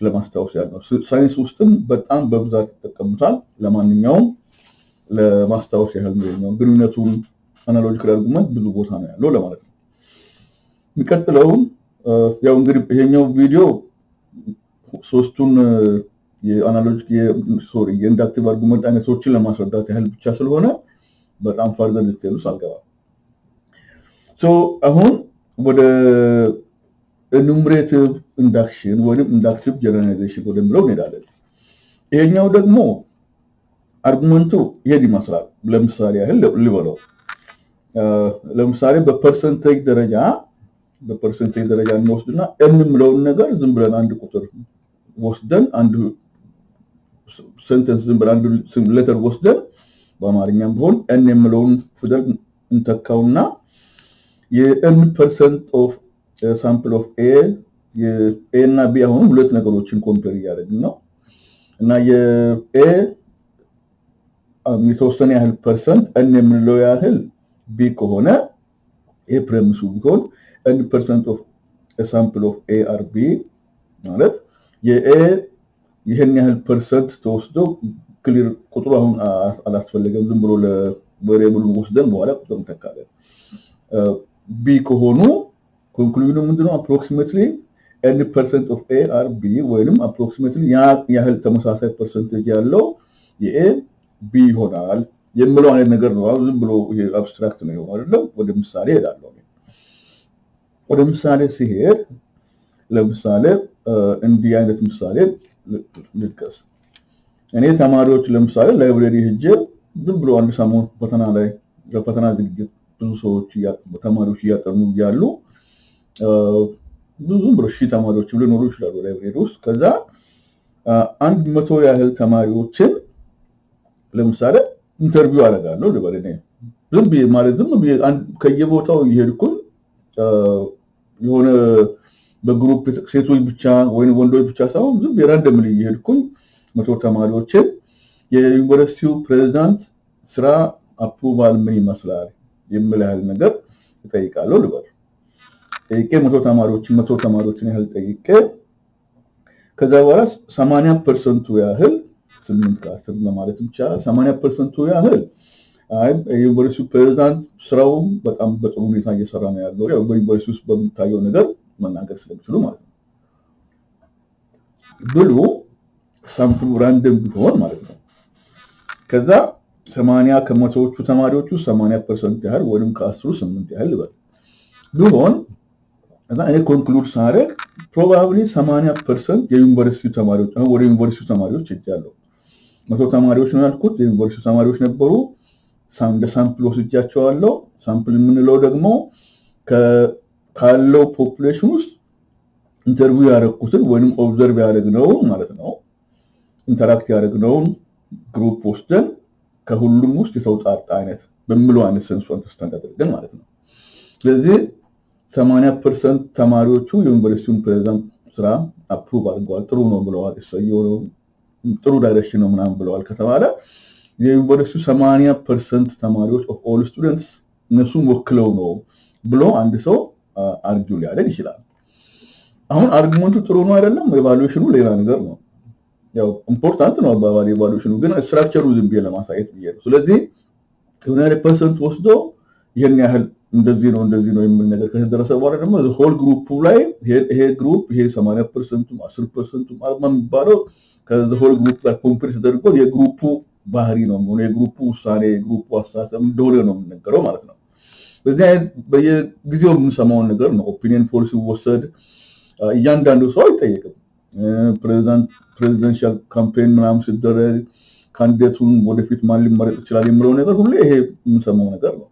ለማስታወስ ያለው ሳይንስ ውስጥም በጣም በብዛት ተጠቀሙታል ለማንኛውም ለማስታወስ ያህል ነው ግንኙነቱን አናሎጂካል አርጉመንት ብዙ ቦታ ነው ያለው ለማለት ነው የሚቀጥለው ያው እንግዲህ ይሄኛው ቪዲዮ ሶስቱን የአናሎጂክ የኢንዳክቲቭ አርጉመንት አይነቶችን ለማስረዳት ያህል ብቻ ስለሆነ በጣም ፈርዘር ዲቴልስ አልገባም አሁን ወደ enumerative induction ወይም inductive generalization ወደሚለው እንሄዳለን ይሄኛው ደግሞ አርጉመንቱ ይሄ ይመስላል ለምሳሌ ያህል ልበለው ለምሳሌ በፐርሰንቴጅ ደረጃ እንወስድና እንምለውን ነገር ዝም ብለን አንድ ቁጥር ወስደን አንድ ሴንተንስ ዝም ብለን አንድ ሌተር ወስደን በአማርኛም ቢሆን እንምለውን ፊደል እንተካውና የ% of sample of A እና B አሁን ሁለት ነገሮችን ኮምፔር ያደርግን ነው እና የA የተወሰነ ያህል ፐርሰንት n የምንለው ያህል B ከሆነ A ፕሬሚሱ ቢሆን n% of a sample of A or B ማለት የA ይሄን ያህል ፐርሰንት ተወስዶ ክሊር ቁጥሩ አሁን አላስፈልገም ዝም ብሎ ለቬሪየብል ወስደን በኋላ ቁጥሩን ተካለን B ከሆኑ ኮንክሉዥኑ ምንድነው approximately n% of A or B ወይንም approximately ያህል ተመሳሳይ ፐርሰንቴጅ ያለው የA B ይሆናል የሚለው አይነት ነገር ነው ዝም ብሎ ይሄ አብስትራክት ነው አይደለም ወደ ምሳሌ ሄዳለሁ ወደ ምሳሌ ሲሄድ ለምሳሌ እንዲህ አይነት ምሳሌ ልጥቀስ እኔ ተማሪዎች ለምሳሌ ላይብረሪ ሄጄ ዝም ብሎ አንድ ሰሞን ፈተና ላይ ለፈተና ዝግጅት ብዙ ሰዎች ተማሪዎች ያጠኑ ያሉ ብዙ ብሮሺ ተማሪዎች ሊኖሩ ይችላሉ ላይብረሪ ውስጥ ከዛ 100 ያህል ተማሪዎችን ለምሳሌ ኢንተርቪው አደርጋለሁ ለባለኔ ዝም ብዬ ማለት ዝም ብዬ ከየቦታው ይሄድኩኝ የሆነ በግሩፕ ሴቶች ብቻ ወይ ወንዶች ብቻ ሳይሆን ዝም ብዬ ራንደምሊ ይሄድኩኝ 100 ተማሪዎችን የዩኒቨርሲቲው ፕሬዝዳንት ስራ አፕሩቫል ምን ይመስላል የሚላል ነገር ተጠይቃለሁ ልበል ጠይቄ 100 ተማሪዎችን ያህል ጠይቄ ከዛ በኋላ 80% ያህል 8 ከ10 ለማለት ብቻ 80% ያህል አይ የዩኒቨርሲቲው ፕሬዝዳንት ስራው በጣም በጥሩ ሁኔታ እየሰራ ነው ያለው ያው በዩኒቨርሲቲው ውስጥ በሚታየው ነገር መናገር ስለሚችሉ ማለት ነው ብሎ ሳምፕሉ ራንደም ቢሆን ማለት ነው ከዛ 80 ከመቶዎቹ ተማሪዎቹ 80% ያህል ወይም ከ10 8 ያህል ይበል ቢሆን እና እኔ ኮንክሉድ ሳደርግ ፕሮባብሊ 80% የዩኒቨርሲቲ ተማሪዎች አሁን ወደ ዩኒቨርሲቲ ተማሪዎች ይጫሉ 100 ተማሪዎች ነው ያልኩት የዩኒቨርሲቲ ተማሪዎች ነበሩ ሳምፕል ወስጃቸዋለሁ ሳምፕል የምንለው ደግሞ ካለው ፖፑሌሽን ውስጥ ኢንተርቪው ያደረኩትን ወይንም ኦብዘርቭ ያደረግነው ማለት ነው ኢንተራክት ያደረግነውን ግሩፕ ወስደን ከሁሉም ውስጥ የተውጣጣ አይነት በሚለው አይነት ሰንስ አንደርስታንድ አድርገን ማለት ነው። ስለዚህ 80% ተማሪዎቹ የዩኒቨርሲቲውን ፕሬዝዳንት ስራ አፕሩቭ አድርገዋል፣ ጥሩ ነው ብለዋል፣ ጥሩ ዳይሬክሽን ነው ምናምን ብለዋል ከተባለ የዩኒቨርሲቲው 80% ተማሪዎች ኦፍ ኦል ስቱደንትስ እነሱን ወክለው ነው ብሎ አንድ ሰው አርጊው ሊያደርግ ይችላል። አሁን አርጊመንቱ ጥሩ ነው አይደለም፣ ኤቫሉዌሽኑ ሌላ ነገር ነው። ያው ኢምፖርታንት ነው አባባል ኤቫሉዌሽኑ፣ ግን ስትራክቸሩ ዝም ብዬ ለማሳየት ብዬ ነው። ስለዚህ 100% ወስዶ ይሄን ያህል እንደዚህ ነው የሚል ነገር ከተደረሰ በኋላ ደግሞ ሆል ግሩፑ ላይ ይሄ ግሩፕ ይሄ 80% 10% አርማ የሚባለው ከሆል ግሩፕ ጋር ኮምፕሬስ ተደርጎ የግሩፑ ባህሪ ነው ነው የግሩፑ ውሳኔ የግሩፑ አስተሳሰብ እንደሆነ ነው የምንነገረው ማለት ነው። በዚህ በየጊዜው የምንሰማውን ነገር ነው። ኦፒኒየን ፖሊሲ ወሰድ እያንዳንዱ ሰው አይጠየቅም። ፕሬዚደንሻል ካምፔን ምናምን ሲደረግ ካንዲዴቱን ወደፊት ማን ሊመረጥ ይችላል የሚለው ነገር ሁሉ ይሄ የምንሰማው ነገር ነው።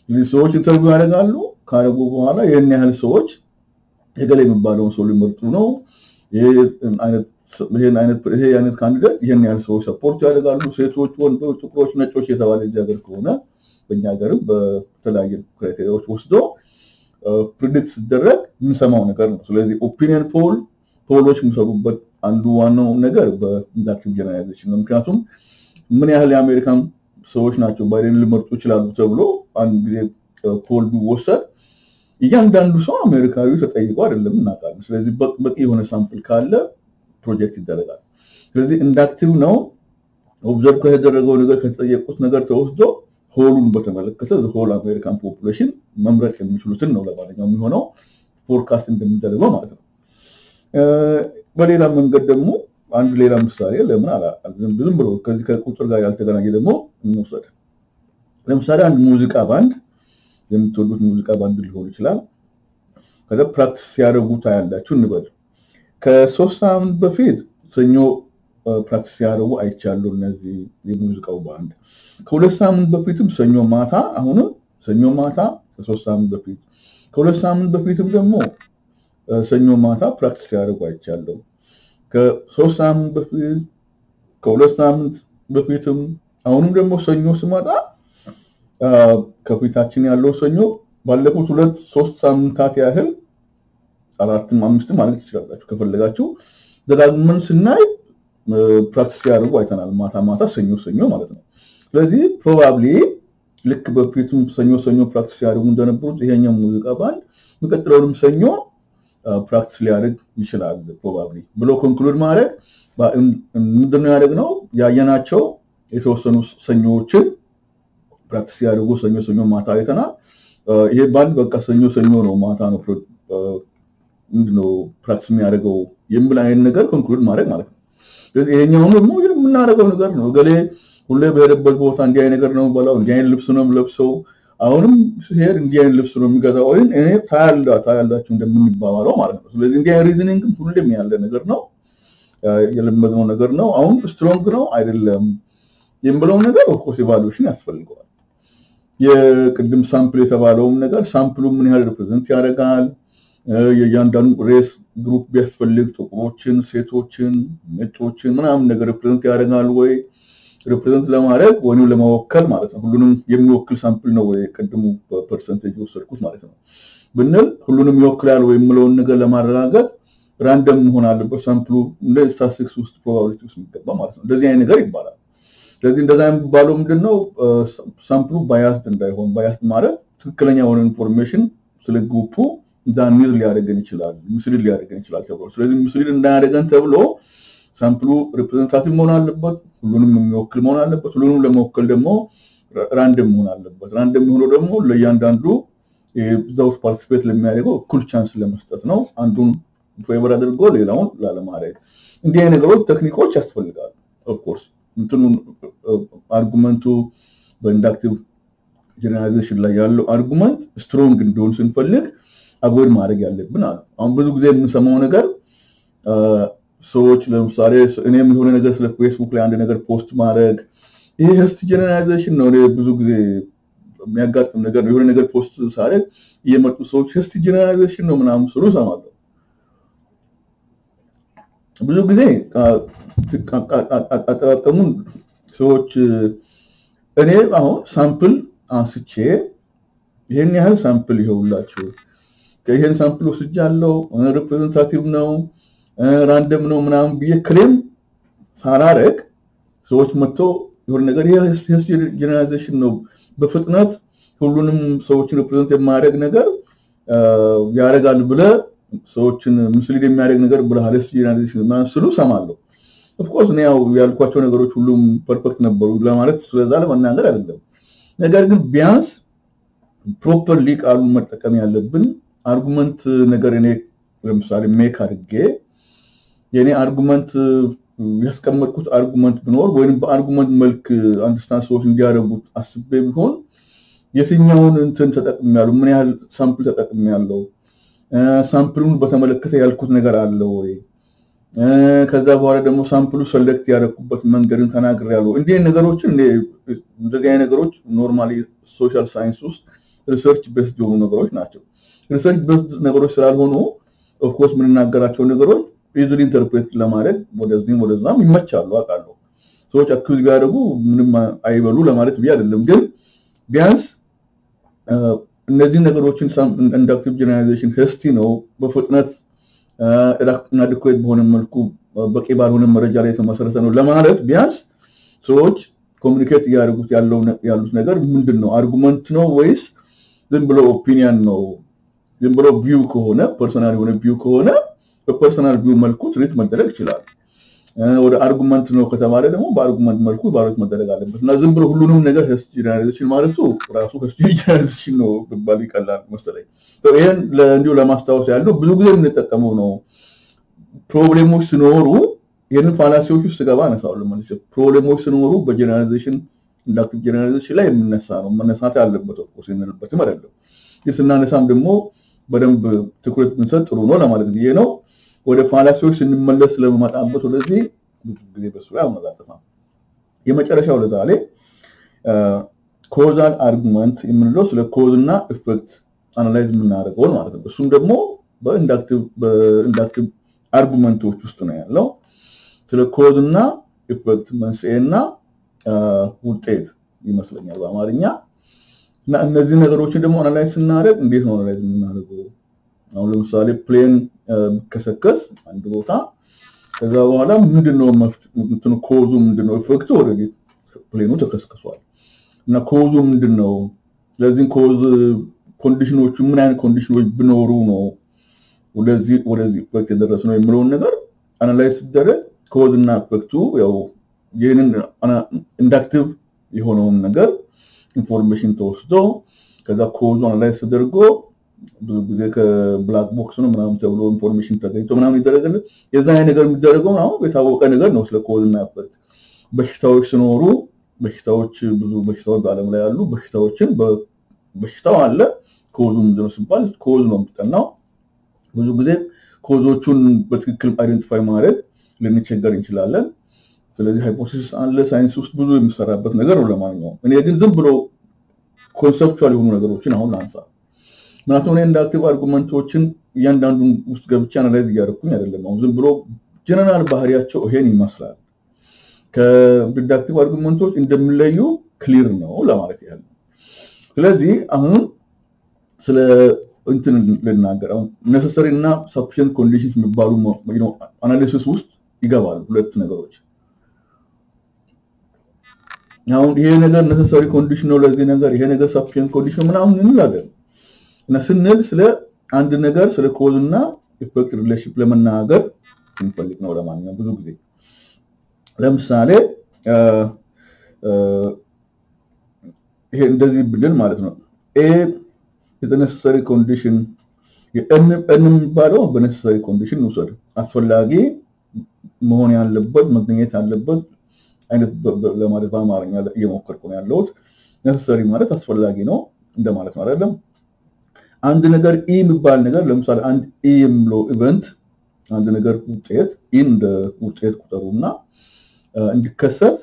ስለዚህ ሰዎች ኢንተርቪው ያደርጋሉ። ካረጉ በኋላ የኛ ያህል ሰዎች የገሌ የሚባለውን ሰው ሊመርጡ ነው፣ ይሄ አይነት ካንዲዴት ይሄን ያህል ሰዎች ሰፖርት ያደርጋሉ፣ ሴቶች፣ ወንዶች፣ ጥቁሮች፣ ነጮች የተባለ እዚህ ሀገር ከሆነ በእኛ ሀገርም በተለያየ ክራይቴሪያዎች ወስዶ ፕሪዲክት ሲደረግ የምንሰማው ነገር ነው። ስለዚህ ኦፒኒየን ፖሎች የሚሰሩበት አንዱ ዋናው ነገር በኢንዳክቲቭ ጀነራላይዜሽን ነው። ምክንያቱም ምን ያህል የአሜሪካን ሰዎች ናቸው ባይደን ሊመርጡ ይችላሉ ተብሎ አንድ ጊዜ ፖል ቢወሰድ እያንዳንዱ ሰው አሜሪካዊ ተጠይቆ አይደለም እናውቃለን። ስለዚህ በቂ የሆነ ሳምፕል ካለ ፕሮጀክት ይደረጋል። ስለዚህ ኢንዳክቲቭ ነው። ኦብዘርቭ ከተደረገው ነገር ከተጠየቁት ነገር ተወስዶ ሆሉን በተመለከተ ሆል አሜሪካን ፖፑሌሽን መምረጥ የሚችሉትን ነው ለማንኛውም የሚሆነው ፎርካስት እንደሚደረገው ማለት ነው። በሌላ መንገድ ደግሞ አንድ ሌላ ምሳሌ ለምን ዝም ብሎ ከዚህ ከቁጥር ጋር ያልተገናኘ ደግሞ እንውሰድ። ለምሳሌ አንድ ሙዚቃ ባንድ የምትወዱት ሙዚቃ ባንድ ሊሆን ይችላል። ከዛ ፕራክቲስ ሲያደርጉ ታያላችሁ እንበል። ከ3 ሳምንት በፊት ሰኞ ፕራክቲስ ሲያደርጉ አይቻለሁ እነዚህ የሙዚቃው ባንድ። ከ2 ሳምንት በፊትም ሰኞ ማታ፣ አሁንም ሰኞ ማታ ከ3 ሳምንት በፊት፣ ከ2 ሳምንት በፊትም ደግሞ ሰኞ ማታ ፕራክቲስ ሲያደርጉ አይቻለሁ። ከ3 ሳምንት በፊት፣ ከ2 ሳምንት በፊትም አሁንም ደግሞ ሰኞ ሲመጣ ከፊታችን ያለው ሰኞ ባለፉት 2-3 ሳምንታት ያህል 4-5 ማለት ይችላልላችሁ ከፈለጋችሁ ደጋግመን ስናይ ፕራክቲስ ያደርጉ አይተናል። ማታ ሰኞ ማለት ነው። ስለዚህ ፕሮባብሊ ልክ በፊትም ሰኞ ፕራክቲስ ያደርጉ እንደነበሩት ይሄኛው ሙዚቃ ባንድ የሚቀጥለውንም ሰኞ ፕራክቲስ ሊያደርግ ይችላል ፕሮባብሊ ብሎ ኮንክሉድ ማድረግ ምንድነው ያደረግነው? ያየናቸው የተወሰኑ ሰኞችን ፕራክቲስ ያደርጉ ሰኞ ማታ አይተናል። ይሄ ባንድ በቃ ሰኞ ነው ማታ ነው ምንድነው ፕራክቲስ የሚያደርገው የሚል አይነት ነገር ኮንክሉድ ማድረግ ማለት ነው። ስለዚህ ይሄኛው ደግሞ የምናደርገው ነገር ነው። ገሌ ሁሌ በሄደበት ቦታ እንዲህ አይነት ነገር ነው ባላው እንዲህ አይነት ልብስ ነው ለብሰው አሁንም ሲሄድ እንዲህ አይነት ልብስ ነው የሚገዛው ወይ እኔ ታያላችሁ እንደምንባባለው ማለት ነው። ስለዚህ እንዲህ አይነት ሪዝኒንግ ሁሌም ያለ ነገር ነው፣ የለመድነው ነገር ነው። አሁን ስትሮንግ ነው አይደለም የሚለው ነገር ኦፍ ኮርስ ኢቫሉዌሽን ያስፈልገዋል። የቅድም ሳምፕል የተባለውም ነገር ሳምፕሉ ምን ያህል ሪፕሬዘንት ያደርጋል፣ የእያንዳንዱ ሬስ ግሩፕ ቢያስፈልግ ጥቁሮችን፣ ሴቶችን፣ ነጮችን ምናምን ነገር ሪፕሬዘንት ያደርጋል ወይ ሪፕሬዘንት ለማድረግ ወይንም ለመወከል ማለት ነው። ሁሉንም የሚወክል ሳምፕል ነው ወይ ቅድሙ በፐርሰንቴጅ ወሰድኩት ማለት ነው ብንል ሁሉንም ይወክላል ወይ የሚለውን ነገር ለማረጋገጥ ራንደም መሆን አለበት ሳምፕሉ እንደ ስታቲስቲክስ ውስጥ ፕሮባቢሊቲ ውስጥ የሚገባ ማለት ነው። እንደዚህ አይነት ነገር ይባላል። ስለዚህ እንደዛ የሚባለው ምንድነው ሳምፕሉ ባያስድ እንዳይሆን፣ ባያስድ ማለት ትክክለኛ የሆነ ኢንፎርሜሽን ስለ ግሩፑ ዳንሚል ሊያደርገን ይችላል፣ ምስሊድ ሊያደርገን ይችላል ተብሎ ስለዚህ ምስሊድ እንዳያደርገን ተብሎ ሳምፕሉ ሪፕሬዘንታቲቭ መሆን አለበት፣ ሁሉንም የሚወክል መሆን አለበት። ሁሉንም ለመወከል ደግሞ ራንደም መሆን አለበት። ራንደም ሆኖ ደግሞ ለእያንዳንዱ የዛው ፓርቲሲፔት ለሚያደርገው እኩል ቻንስ ለመስጠት ነው። አንዱን ፌቨር አድርጎ ሌላውን ላለማድረግ እንዲህ አይነት ነገሮች ቴክኒኮች ያስፈልጋሉ። ኦፍ ኮርስ እንትኑን አርጉመንቱ በኢንዳክቲቭ ጀነራላይዜሽን ላይ ያለው አርጉመንት ስትሮንግ እንዲሆን ስንፈልግ አቮይድ ማድረግ ያለብን አለ። አሁን ብዙ ጊዜ የምንሰማው ነገር ሰዎች ለምሳሌ እኔም የሆነ ነገር ስለ ፌስቡክ ላይ አንድ ነገር ፖስት ማድረግ ይሄ ሄስት ጀነራላይዜሽን ነው። ብዙ ጊዜ የሚያጋጥም ነገር ነው። የሆነ ነገር ፖስት ሳደርግ እየመጡ ሰዎች ሄስት ጀነራላይዜሽን ነው ምናምን ሲሉ እሰማለሁ። ብዙ ጊዜ አጠቃቀሙን ሰዎች እኔ አሁን ሳምፕል አንስቼ ይሄን ያህል ሳምፕል ይኸውላችሁ ከይሄን ሳምፕል ወስጃለሁ ሪፕሬዘንታቲቭ ነው ራንደም ነው ምናምን ብዬ ክሌም ሳላረግ ሰዎች መጥተው የሆነ ነገር ይሄስ ጀነራላይዜሽን ነው በፍጥነት ሁሉንም ሰዎችን ሪፕሬዘንት የማያደርግ ነገር ያረጋል ብለ ሰዎችን ምስሊድ የሚያደርግ ነገር ብለሃለስ ጀነራላይዜሽን ማንስሉ ሰማለሁ ኦፍ ኮርስ ነው ያልኳቸው ነገሮች ሁሉም ፐርፌክት ነበሩ ለማለት ስለዛ ለማናገር አይደለም ነገር ግን ቢያንስ ፕሮፐርሊ ቃሉን መጠቀም ያለብን አርጉመንት ነገር እኔ ለምሳሌ ሜክ አድርጌ የኔ አርጉመንት ያስቀመጥኩት አርጉመንት ቢኖር ወይንም በአርጉመንት መልክ አንደርስታንድ ሰዎች እንዲያደርጉት አስቤ ቢሆን የትኛውን እንትን ተጠቅሜያለሁ ምን ያህል ሳምፕል ተጠቅሜያለሁ ሳምፕሉን በተመለከተ ያልኩት ነገር አለ ወይ ከዛ በኋላ ደግሞ ሳምፕሉ ሰሌክት ያደረኩበት መንገድን ተናግሬያለሁ እንዴ ነገሮችን እንደዚህ አይነት ነገሮች ኖርማሊ ሶሻል ሳይንስ ውስጥ ሪሰርች ቤስድ የሆኑ ነገሮች ናቸው ሪሰርች ቤስድ ነገሮች ስላልሆኑ ኦፍ ኮርስ ምን እናገራቸው ነገሮች ኢዚሊ ኢንተርፕሬት ለማድረግ ወደዛም ይመቻሉ አቃሉ ሰዎች አክዩዝ ቢያደርጉ ምንም አይበሉ ለማለት ቢያ አይደለም ግን ቢያንስ እነዚህ ነገሮችን ኢንዳክቲቭ ጀነራላይዜሽን ሄስቲ ነው በፍጥነት አድኩዌት በሆነ መልኩ በቂ ባልሆነ መረጃ ላይ ተመሰረተ ነው ለማለት ቢያንስ ሰዎች ኮሙኒኬት ያደርጉት ያሉት ነገር ምንድነው አርጉመንት ነው ወይስ ዝም ብሎ ኦፒኒየን ነው ዝም ብሎ ቪው ከሆነ ፐርሰናል የሆነ ቪው ከሆነ በፐርሰናል ቪው መልኩ ትሪት መደረግ ይችላል ወደ አርጉመንት ነው ከተባለ ደግሞ በአርጉመንት መልኩ ባሮት መደረግ አለበት እና ዝም ብሎ ሁሉንም ነገር ጀነራላይዜሽን ማለት ራሱ ጀነራላይዜሽን ነው በባል ይቀላል መሰለኝ ይሄን ለእንዲሁ ለማስታወስ ያለው ብዙ ጊዜ የምንጠቀመው ነው ፕሮብሌሞች ሲኖሩ ይሄንን ፋላሲዎች ውስጥ ገባ ነሳው ለማለት ፕሮብሌሞች ሲኖሩ በጀነራላይዜሽን ኢንዳክቲቭ ጀነራላይዜሽን ላይ መነሳት ያለበት ነው ሲነልበትም አይደለም ይስናነሳም ደግሞ በደንብ ትኩረት ብንሰጥ ጥሩ ነው ለማለት ብዬ ነው ወደ ፋላሲዎች ስንመለስ ለማጣበት ወደዚህ ብዙ ጊዜ በሱ ያመጣጣ የመጨረሻው ለዛሬ ኮዛል አርጉመንት የምንለው ስለ ኮዝ እና ኢፌክት አናላይዝ የምናደርገው ማለት ነው እሱም ደግሞ በኢንዳክቲቭ አርጉመንቶች ውስጥ ነው ያለው ስለ ኮዝ እና ኢፌክት መንስኤና ውጤት ይመስለኛል በአማርኛ እና እነዚህ ነገሮችን ደግሞ አናላይዝ ስናደርግ እንዴት ነው አናላይዝ የምናደርገው አሁን ለምሳሌ ፕሌን ከሰከስ አንድ ቦታ ከዛ በኋላ ምንድነው እንትኑ ኮዙ ምንድነው ኢፌክቱ ወደዲ ፕሌኑ ተከስከሷል እና ኮዙ ምንድነው ለዚህ ኮዝ ኮንዲሽኖቹ ምን አይነት ኮንዲሽኖች ቢኖሩ ነው ወደዚህ ኢፌክት የደረሰ ነው የሚለው ነገር አናላይዝ ሲደረግ ኮዝ እና ኢፌክቱ ያው ይሄንን ኢንዳክቲቭ የሆነው ነገር ኢንፎርሜሽን ተወስዶ ከዛ ኮዙ አናላይዝ ተደርጎ ብዙ ጊዜ ከብላክ ቦክስ ነው ምናምን ተብሎ ኢንፎርሜሽን ተገኝቶ ምናምን ይደረጋል የዛ ነገር የሚደረገው ነው የታወቀ ነገር ነው ስለ ኮዝ እና ኢፌክት በሽታዎች ሲኖሩ በሽታዎች ብዙ በሽታዎች በአለም ላይ ያሉ በሽታዎችን በሽታው አለ ኮዙ ምንድነው ሲባል ኮዝ ነው የሚጠናው ብዙ ጊዜ ኮዞቹን በትክክል አይደንቲፋይ ማድረግ ልንቸገር እንችላለን ስለዚህ ሃይፖቴሲስ አለ ሳይንስ ውስጥ ብዙ የሚሰራበት ነገር ነው ለማንኛውም እኔ ግን ዝም ብሎ ኮንሰፕቹዋል የሆኑ ነገሮችን አሁን ላንሳ ምናልባት ኢንዳክቲቭ አርጉመንቶችን እያንዳንዱን ውስጥ ገብቻ አናላይዝ ያደርኩኝ አይደለም አሁን ዝም ብሎ ጀነራል ባህሪያቸው ይሄን ይመስላል ከኢንዳክቲቭ አርጉመንቶች እንደሚለዩ ክሊር ነው ለማለት ያህል ስለዚህ አሁን ስለ እንትን ለናገራው necessary እና sufficient conditions የሚባሉ አናሊሲስ ውስጥ ይገባሉ ሁለት ነገሮች አሁን ይሄ ነገር necessary condition ነው ለዚህ ነገር ይሄ ነገር sufficient condition ምናምን እንላለን እና ስንል ስለ አንድ ነገር ስለ ኮዝ እና ኢፌክት ሪሌሽንሺፕ ለመናገር እንፈልግ ነው ለማንኛውም ብዙ ጊዜ ለምሳሌ ይሄ እንደዚህ ብለን ማለት ነው a is a necessary condition የእንም ባለው በnecessary condition ነው አስፈላጊ መሆን ያለበት መገኘት ያለበት አይነት ለማለት በአማርኛ እየሞከርኩ ነው ያለሁት necessary ማለት አስፈላጊ ነው እንደማለት ነው አይደለም አንድ ነገር e የሚባል ነገር ለምሳሌ አንድ e የሚለው ኢቨንት አንድ ነገር ውጤት እንደ ውጤት ቁጥሩና እንዲከሰት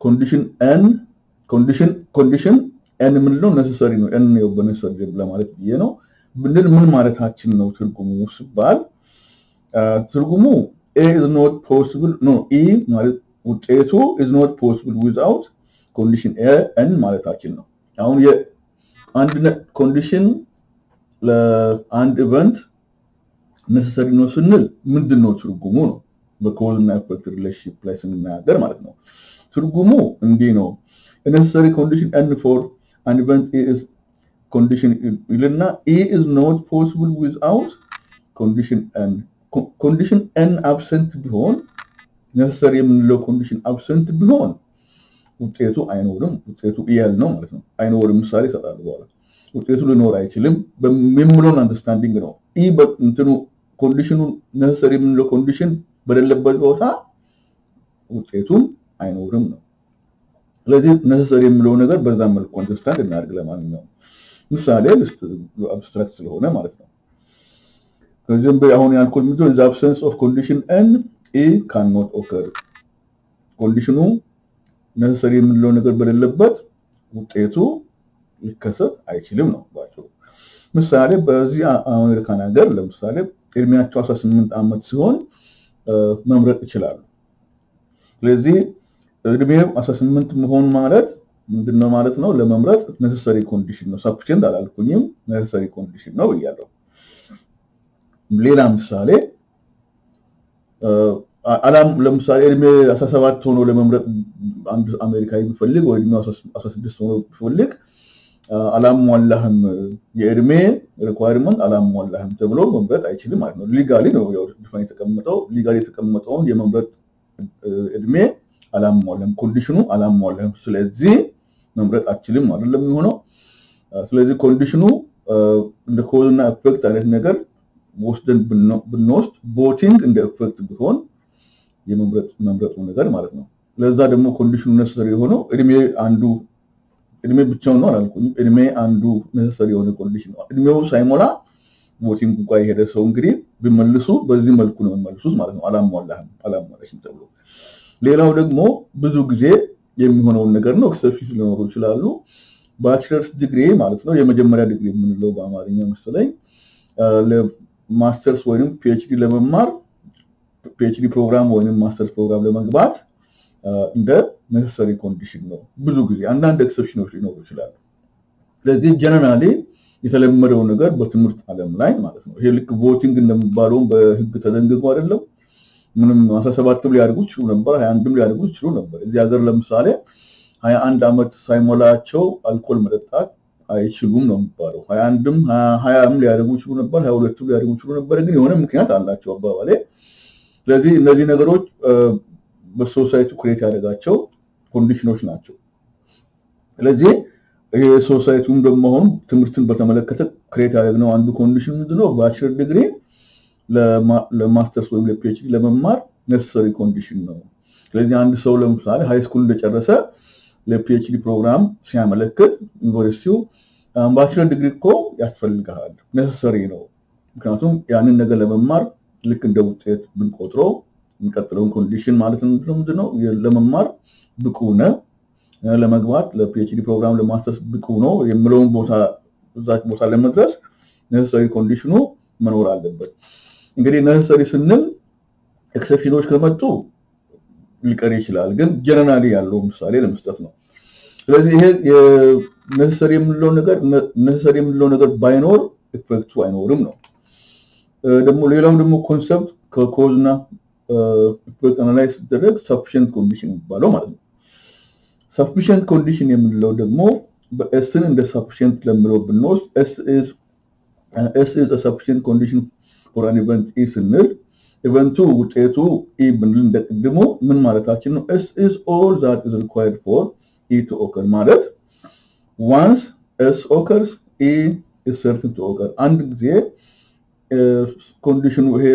ኮንዲሽን n ምንለው necessary ነው n ነው በነሰሪ ለማለት ነው ብንል ምን ማለታችን ነው ትርጉሙ ሲባል ትርጉሙ A is not possible no E ማለት ውጤቱ is not possible without condition A n ማለታችን ነው አሁን የአንድ ኮንዲሽን ለአንድ ኢቨንት necessary ነው ስንል ምንድነው ትርጉሙ ነው በኮዝ እና ኢፌክት ሪሌሽንሺፕ ላይ ስንናገር ማለት ነው ትርጉሙ እንዲህ ነው a necessary condition n for an event is condition ይልና E is not possible without condition n absent ቢሆን necessary የምንለው condition absent ቢሆን ውጤቱ አይኖርም ውጤቱ ኢያል ነው ማለት ነው አይኖርም ምሳሌ ሰጣለሁ በኋላ ውጤቱ ሊኖር አይችልም በሚምሎን አንደርስታንዲንግ ነው ኢ በእንትኑ ኮንዲሽኑ necessary የምንለው ኮንዲሽን በሌለበት ቦታ ውጤቱም አይኖርም ነው ስለዚህ necessary የምንለው ነገር በዛ መልኩ አንደርስታንድ እናድርግ ለማንኛውም ምሳሌ አብስትራክት ስለሆነ ማለት ነው ከዚህም በአሁን ያልኩት ምንድነው the absence of condition n e cannot occur ኮንዲሽኑ necessary የምንለው ነገር በሌለበት ውጤቱ ሊከሰት አይችልም ነው ባጭሩ ምሳሌ በዚህ አሜሪካን ሀገር ለምሳሌ እድሜያቸው 18 ዓመት ሲሆን መምረጥ ይችላሉ ስለዚህ እድሜው 18 መሆን ማለት ምንድነው ማለት ነው ለመምረጥ necessary condition ነው sufficient አላልኩኝም necessary condition ነው ይያለው ሌላ ምሳሌ አላም ለምሳሌ እድሜ 17 ሆኖ ለመምረጥ አንድ አሜሪካዊ ቢፈልግ ወይ ደግሞ 16 ሆኖ ቢፈልግ አላሟላህም የእድሜ ሪኳየርመንት አላሟላህም ተብሎ መምረጥ አይችልም ማለት ነው ሊጋሊ ነው ያው ዲፋይን ተቀምጠው ሊጋሊ ተቀምጠውን የመምረጥ እድሜ አላሟላህም ኮንዲሽኑ አላሟላህም ስለዚህ መምረጥ አችልም አይደለም የሚሆነው ስለዚህ ኮንዲሽኑ እንደ ኮዝ እና ኢፌክት አይነት ነገር ወስደን ብንወስድ ቦቲንግ እንደ ኢፌክት ቢሆን የመምረጡ ነገር ማለት ነው ለዛ ደግሞ ኮንዲሽኑ necessary የሆነው እድሜ ብቻውን ነው አላልኩም እድሜ አንዱ necessary የሆነ ኮንዲሽን ነው እድሜው ሳይሞላ ቦቲንግ እንኳን የሄደ ሰው እንግዲህ ቢመልሱ በዚህ መልኩ ነው የሚመልሱት ማለት ነው አላሟላሽም ተብሎ ሌላው ደግሞ ብዙ ጊዜ የሚሆነው ነገር ነው ኤክሰፕሽን ሊኖሩ ይችላሉ ባችለርስ ዲግሪ ማለት ነው የመጀመሪያ ዲግሪ የምንለው በአማርኛ መሰለኝ ለማስተርስ ወይንም PhD ለመማር PhD ፕሮግራም ወይንም ማስተርስ ፕሮግራም ለመግባት እንደ necessary condition ነው ብዙ ጊዜ አንዳንድ ኤክሰፕሽኖች ሊኖሩ ይችላሉ ስለዚህ ጀነራሊ የተለመደው ነገር በትምህርት ዓለም ላይ ማለት ነው ይሄ ልክ ቮቲንግ እንደምባለው በህግ ተደንግጎ አይደለም ምንም 17 ሊያርጉ ይችላሉ ነበር 21 ሊያርጉ ይችላሉ ነበር እዚህ ሀገር ለምሳሌ 21 አመት ሳይሞላቸው አልኮል መጠጣት አይችሉም ነው የሚባለው 21ም 20ም ሊያርጉ ይችላሉ ነበር 22ም ሊያርጉ ይችላሉ ነበር ግን የሆነ ምክንያት አላቸው አባባሌ ስለዚህ እነዚህ ነገሮች በሶሳይቲ ክሬት ያደርጋቸው ኮንዲሽኖች ናቸው ስለዚህ ይሄ ሶሳይቲውም ደግሞ ትምህርትን በተመለከተ ክሬት ያደርገው አንዱ ኮንዲሽን ምንድነው ባችለር ዲግሪ ለማስተርስ ወይም ለፒኤችዲ ለመማር necessary condition ነው ስለዚህ አንድ ሰው ለምሳሌ ሃይ ስኩል እንደጨረሰ ለፒኤችዲ ፕሮግራም ሲያመለክት ዩኒቨርሲቲው ባችለር ዲግሪ እኮ ያስፈልጋል necessary ነው ምክንያቱም ያንን ነገር ለመማር ልክ እንደ ውጤት ብንቆጥረው እንቀጥለው ኮንዲሽን ማለት ምንድነው ለመማር ብቁ ነው ለመግባት ለፒኤችዲ ፕሮግራም ለማስተርስ ብቁ ነው የሚለውን ቦታ ለመድረስ necessary condition መኖር አለበት እንግዲህ necessary ስንል ኤክሰፕሽኖች ከመጡ ሊቀር ይችላል ግን ጀነራሊ ያለው ምሳሌ ለመስጠት ነው ስለዚህ ይሄ necessary የምንለው ነገር ባይኖር ኢፌክቱ አይኖርም ነው ደግሞ ሌላው ደግሞ ኮንሰፕት ከኮዝ እና ኢፌክት አናላይዝ ሲደረግ sufficient condition ይባላል ማለት ነው sufficient condition የምንለው ደግሞ በኤስን እንደ sufficient ለምለው ብንወስድ S is a sufficient condition for an event E ስንል ኢቨንቱ ውጤቱ E ብንል እንደቀድሞ ምን ማለታችን ነው S is all that is required for E to occur ማለት once S occurs E is certain to occur አንድ ጊዜ ኮንዲሽኑ ይሄ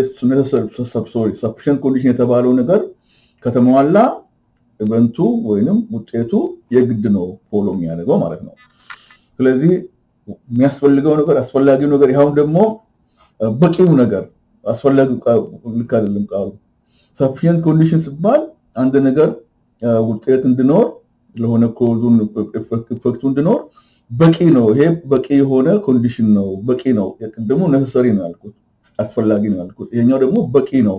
sufficient condition የተባለው ነገር ከተሟላ ኢቨንቱ ወይንም ውጤቱ የግድ ነው ፎሎ የሚያደርገው ማለት ነው ስለዚህ የሚያስፈልገው ነገር አስፈላጊው ነገር ይሄው ደግሞ በቂው ነገር አስፈላጊው ልክ አይደለም ቃሉ sufficient condition ሲባል አንድ ነገር ውጤት እንዲኖር ለሆነ ኮዙን ኢፌክቱ እንዲኖር በቂ ነው ይሄ በቂ የሆነ ኮንዲሽን ነው በቂ ነው የቀደሙ necessary ነው ያልኩት አስፈላጊ ነው ያልኩት ይሄኛው ደግሞ በቂ ነው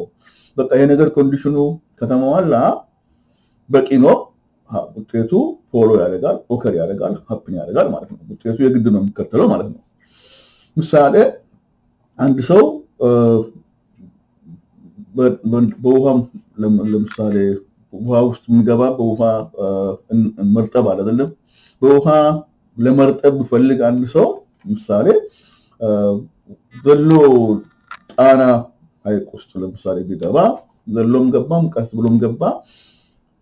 በቃ ይሄ ነገር ኮንዲሽኑ ከተማዋላ በቂ ነው ውጤቱ ፎሎ ያደርጋል ኦከር ያደርጋል ሀፕን ያደርጋል ማለት ነው ውጤቱ የግድ ነው የሚከተለው ማለት ነው ምሳሌ አንድ ሰው በውሃም ለምሳሌ ውሃ ውስጥ የሚገባ በውሃ መርጠብ አይደለም በውሃ ለመርጠብ ፈልግ አንድ ሰው ምሳሌ ዘሎ ጣና ሐይቅ ውስጥ ለምሳሌ ቢገባ ዘሎም ገባም ቀስ ብሎም ገባ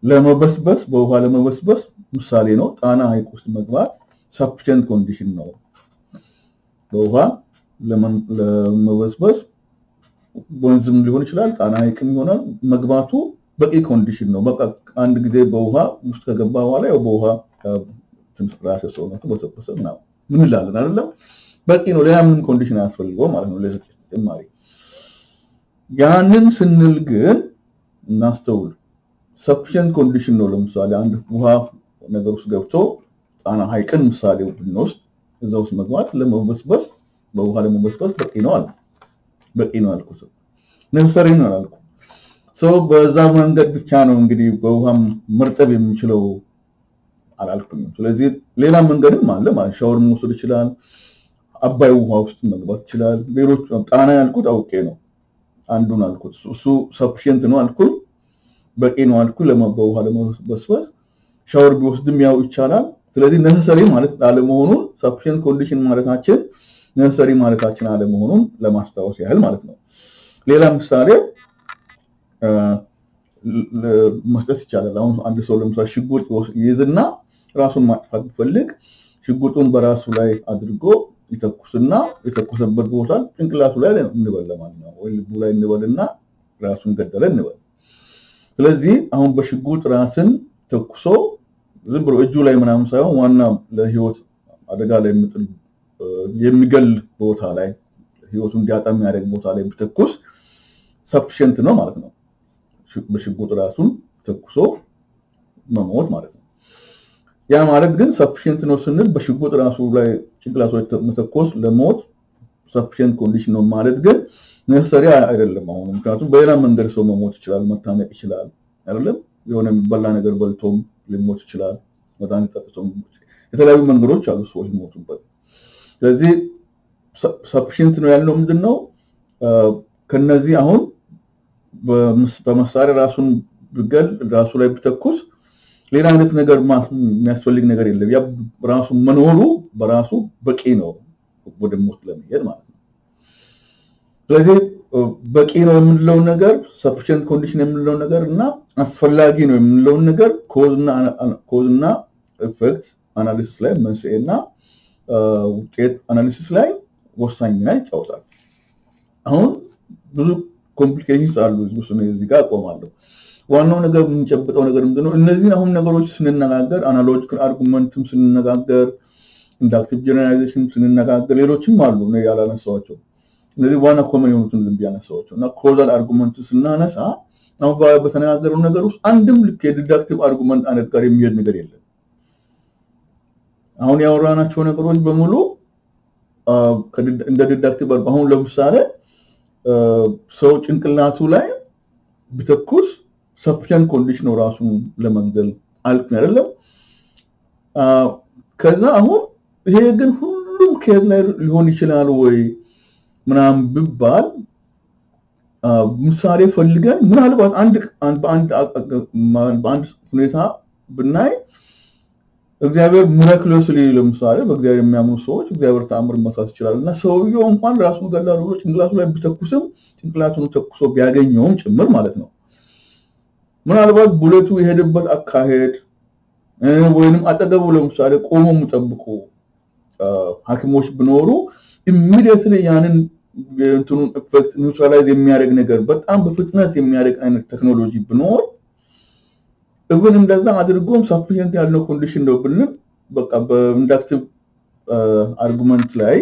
ለመበስበስ በውሃ ለመበስበስ ምሳሌ ነው ጣና ሐይቅ ውስጥ መግባት sufficient condition ነው በውሃ ለመበስበስ ወንዝም ሊሆን ይችላል ጣና ሐይቅም ይሆናል መግባቱ በቂ ኮንዲሽን ነው በቃ አንድ ጊዜ በውሃ ውስጥ ከገባ በኋላ ያው በውሃ ትንፍራሽ ሰውነቱ በተበሰበሰ ነው ምን ይላል አይደለም በቂ ነው ሌላ ምንም ኮንዲሽን አያስፈልገው ማለት ነው ለዚህ ተጨማሪ ያንን ስንል ግን እናስተውል sufficient condition ነው ለምሳሌ አንድ ውሃ ነገር ውስጥ ገብቶ ጣና ሐይቅን ምሳሌ ብንወስድ እዛው ውስጥ መግባት ለመበስበስ በውሃ ለመበስበስ በቂ ነው አልኩት necessary ነው አልኩ ሰው በዛ መንገድ ብቻ ነው እንግዲህ በውሃም መርጠብ የሚችለው አላልኩም ስለዚህ ሌላ መንገድም አለ ማለት ሻወር መውሰድ ይችላል አባይ ውሃ ውስጥ መግባት ይችላል ሌሎች ጣና ያልኩት አውቄ ነው አንዱን አልኩት እሱ sufficient ነው አልኩት በቂ ነው አልኩት ለማባውሃ ለመበስበስ ሻወር ቢወስድም ያው ይቻላል ስለዚህ necessary ማለት አለመሆኑን sufficient condition ማለታችን necessary ማለታችን አለመሆኑን ለማስታወስ ያህል ማለት ነው ሌላ ምሳሌ መስጠት ይቻላል አሁን አንድ ሰው ለምሳሌ ሽጉጥ ይይዝና ራሱን ማጥፋት ቢፈልግ ሽጉጡን በራሱ ላይ አድርጎ ይተኩስና የተኮሰበት ቦታ ጭንቅላቱ ላይ እንበል ማለት ነው ወይ ልቡ ላይ እንበልና ራሱን ገደለ እንበል ስለዚህ አሁን በሽጉጥ ራስን ተኩሶ ዝም ብሎ እጁ ላይ ምናምን ሳይሆን ዋና ለህይወት አደጋ ላይ የሚገል ቦታ ላይ ህይወቱን እንዲያጣም ያደርግ ቦታ ላይ ቢተኩስ sufficient ነው ማለት ነው በሽጉጥ ራሱን ተኩሶ መሞት ማለት ነው ያ ማለት ግን sufficient ነው ስንል በሽጉጥ ራሱ ላይ ጭንቅላቱ ላይ መተኮስ ለሞት sufficient condition ነው ማለት ግን necessary አይደለም አሁን ምክንያቱም በሌላ መንገድ ሰው መሞት ይችላል መታነቅ ይችላል አይደለም የሆነ የሚበላ ነገር በልቶም ሊሞት ይችላል መድኃኒት ጠጥቶም የተለያዩ መንገዶች አሉ ሰዎች ሞቱበት ስለዚህ sufficient ነው ያለው ምንድነው ከነዚህ አሁን በመሳሪያ ራሱን ብገል ራሱ ላይ ቢተኩስ ሌላ አይነት ነገር የሚያስፈልግ ነገር የለም ያ ራሱ መኖሩ በራሱ በቂ ነው ወደ ሞት ለመሄድ ማለት ነው ስለዚህ በቂ ነው የምንለው ነገር sufficient condition የምንለው ነገር እና አስፈላጊ ነው የምንለው ነገር cause እና effect analysis ላይ መንስኤና ውጤት analysis ላይ ወሳኝ ሚና ይጫወታል አሁን ብዙ ኮምፕሊኬሽንስ አሉ እዚህ ጋር ቆማለሁ ዋናው ነገር የምንጨብጠው ነገር ምንድነው እነዚህ አሁን ነገሮች ስንነጋገር አናሎጂካል አርጉመንትም ስንነጋገር ኢንዳክቲቭ ጀነራላይዜሽን ስንነጋገር ሌሎችም አሉ ነው ያላነሳዋቸው እነዚህ ዋና ኮመን የሆኑትን ዝም ቢያነሳዋቸውና ኮዛል አርጉመንት ስናነሳ አሁን በተነጋገረው ነገር ውስጥ አንድም ልክ የዲዳክቲቭ አርጉመንት አይነት ጋር የሚሄድ ነገር የለም አሁን ያወራናቸው ነገሮች በሙሉ እንደ ዲዳክቲቭ አሁን ለምሳሌ ሰው ጭንቅላቱ ላይ ቢተኩስ sufficient condition ራሱን ለመግደል አልኩ አይደለም ከዛ አሁን ይሄ ግን ሁሉም ኬዝ ላይ ሊሆን ይችላል ወይ ምናም ቢባል ምሳሌ ፈልገን ምናልባት በአንድ ሁኔታ ብናይ እግዚአብሔር ሚራክሎስሊ ለምሳሌ በእግዚአብሔር የሚያምኑ ሰዎች እግዚአብሔር ተአምር መስራት ይችላልና ሰውየው እንኳን ራሱን ገላሉ ብሎ ጭንቅላቱ ላይ ቢተኩስም ጭንቅላቱን ተኩሶ ቢያገኘውም ጭምር ማለት ነው ምናልባት ቡለቱ የሄደበት አካሄድ ወይንም አጠገቡ ለምሳሌ ቆሞ ሙጠብቁ ሐኪሞች ቢኖሩ immediately ያንን እንትኑን ኢፌክት ኒውትራላይዝ የሚያደርግ ነገር በጣም በፍጥነት የሚያደርግ አይነት ቴክኖሎጂ ቢኖር even እንደዛ አድርጎም sufficient ያለው ኮንዲሽን ነው ብለን በቃ በኢንዳክቲቭ አርጉመንት ላይ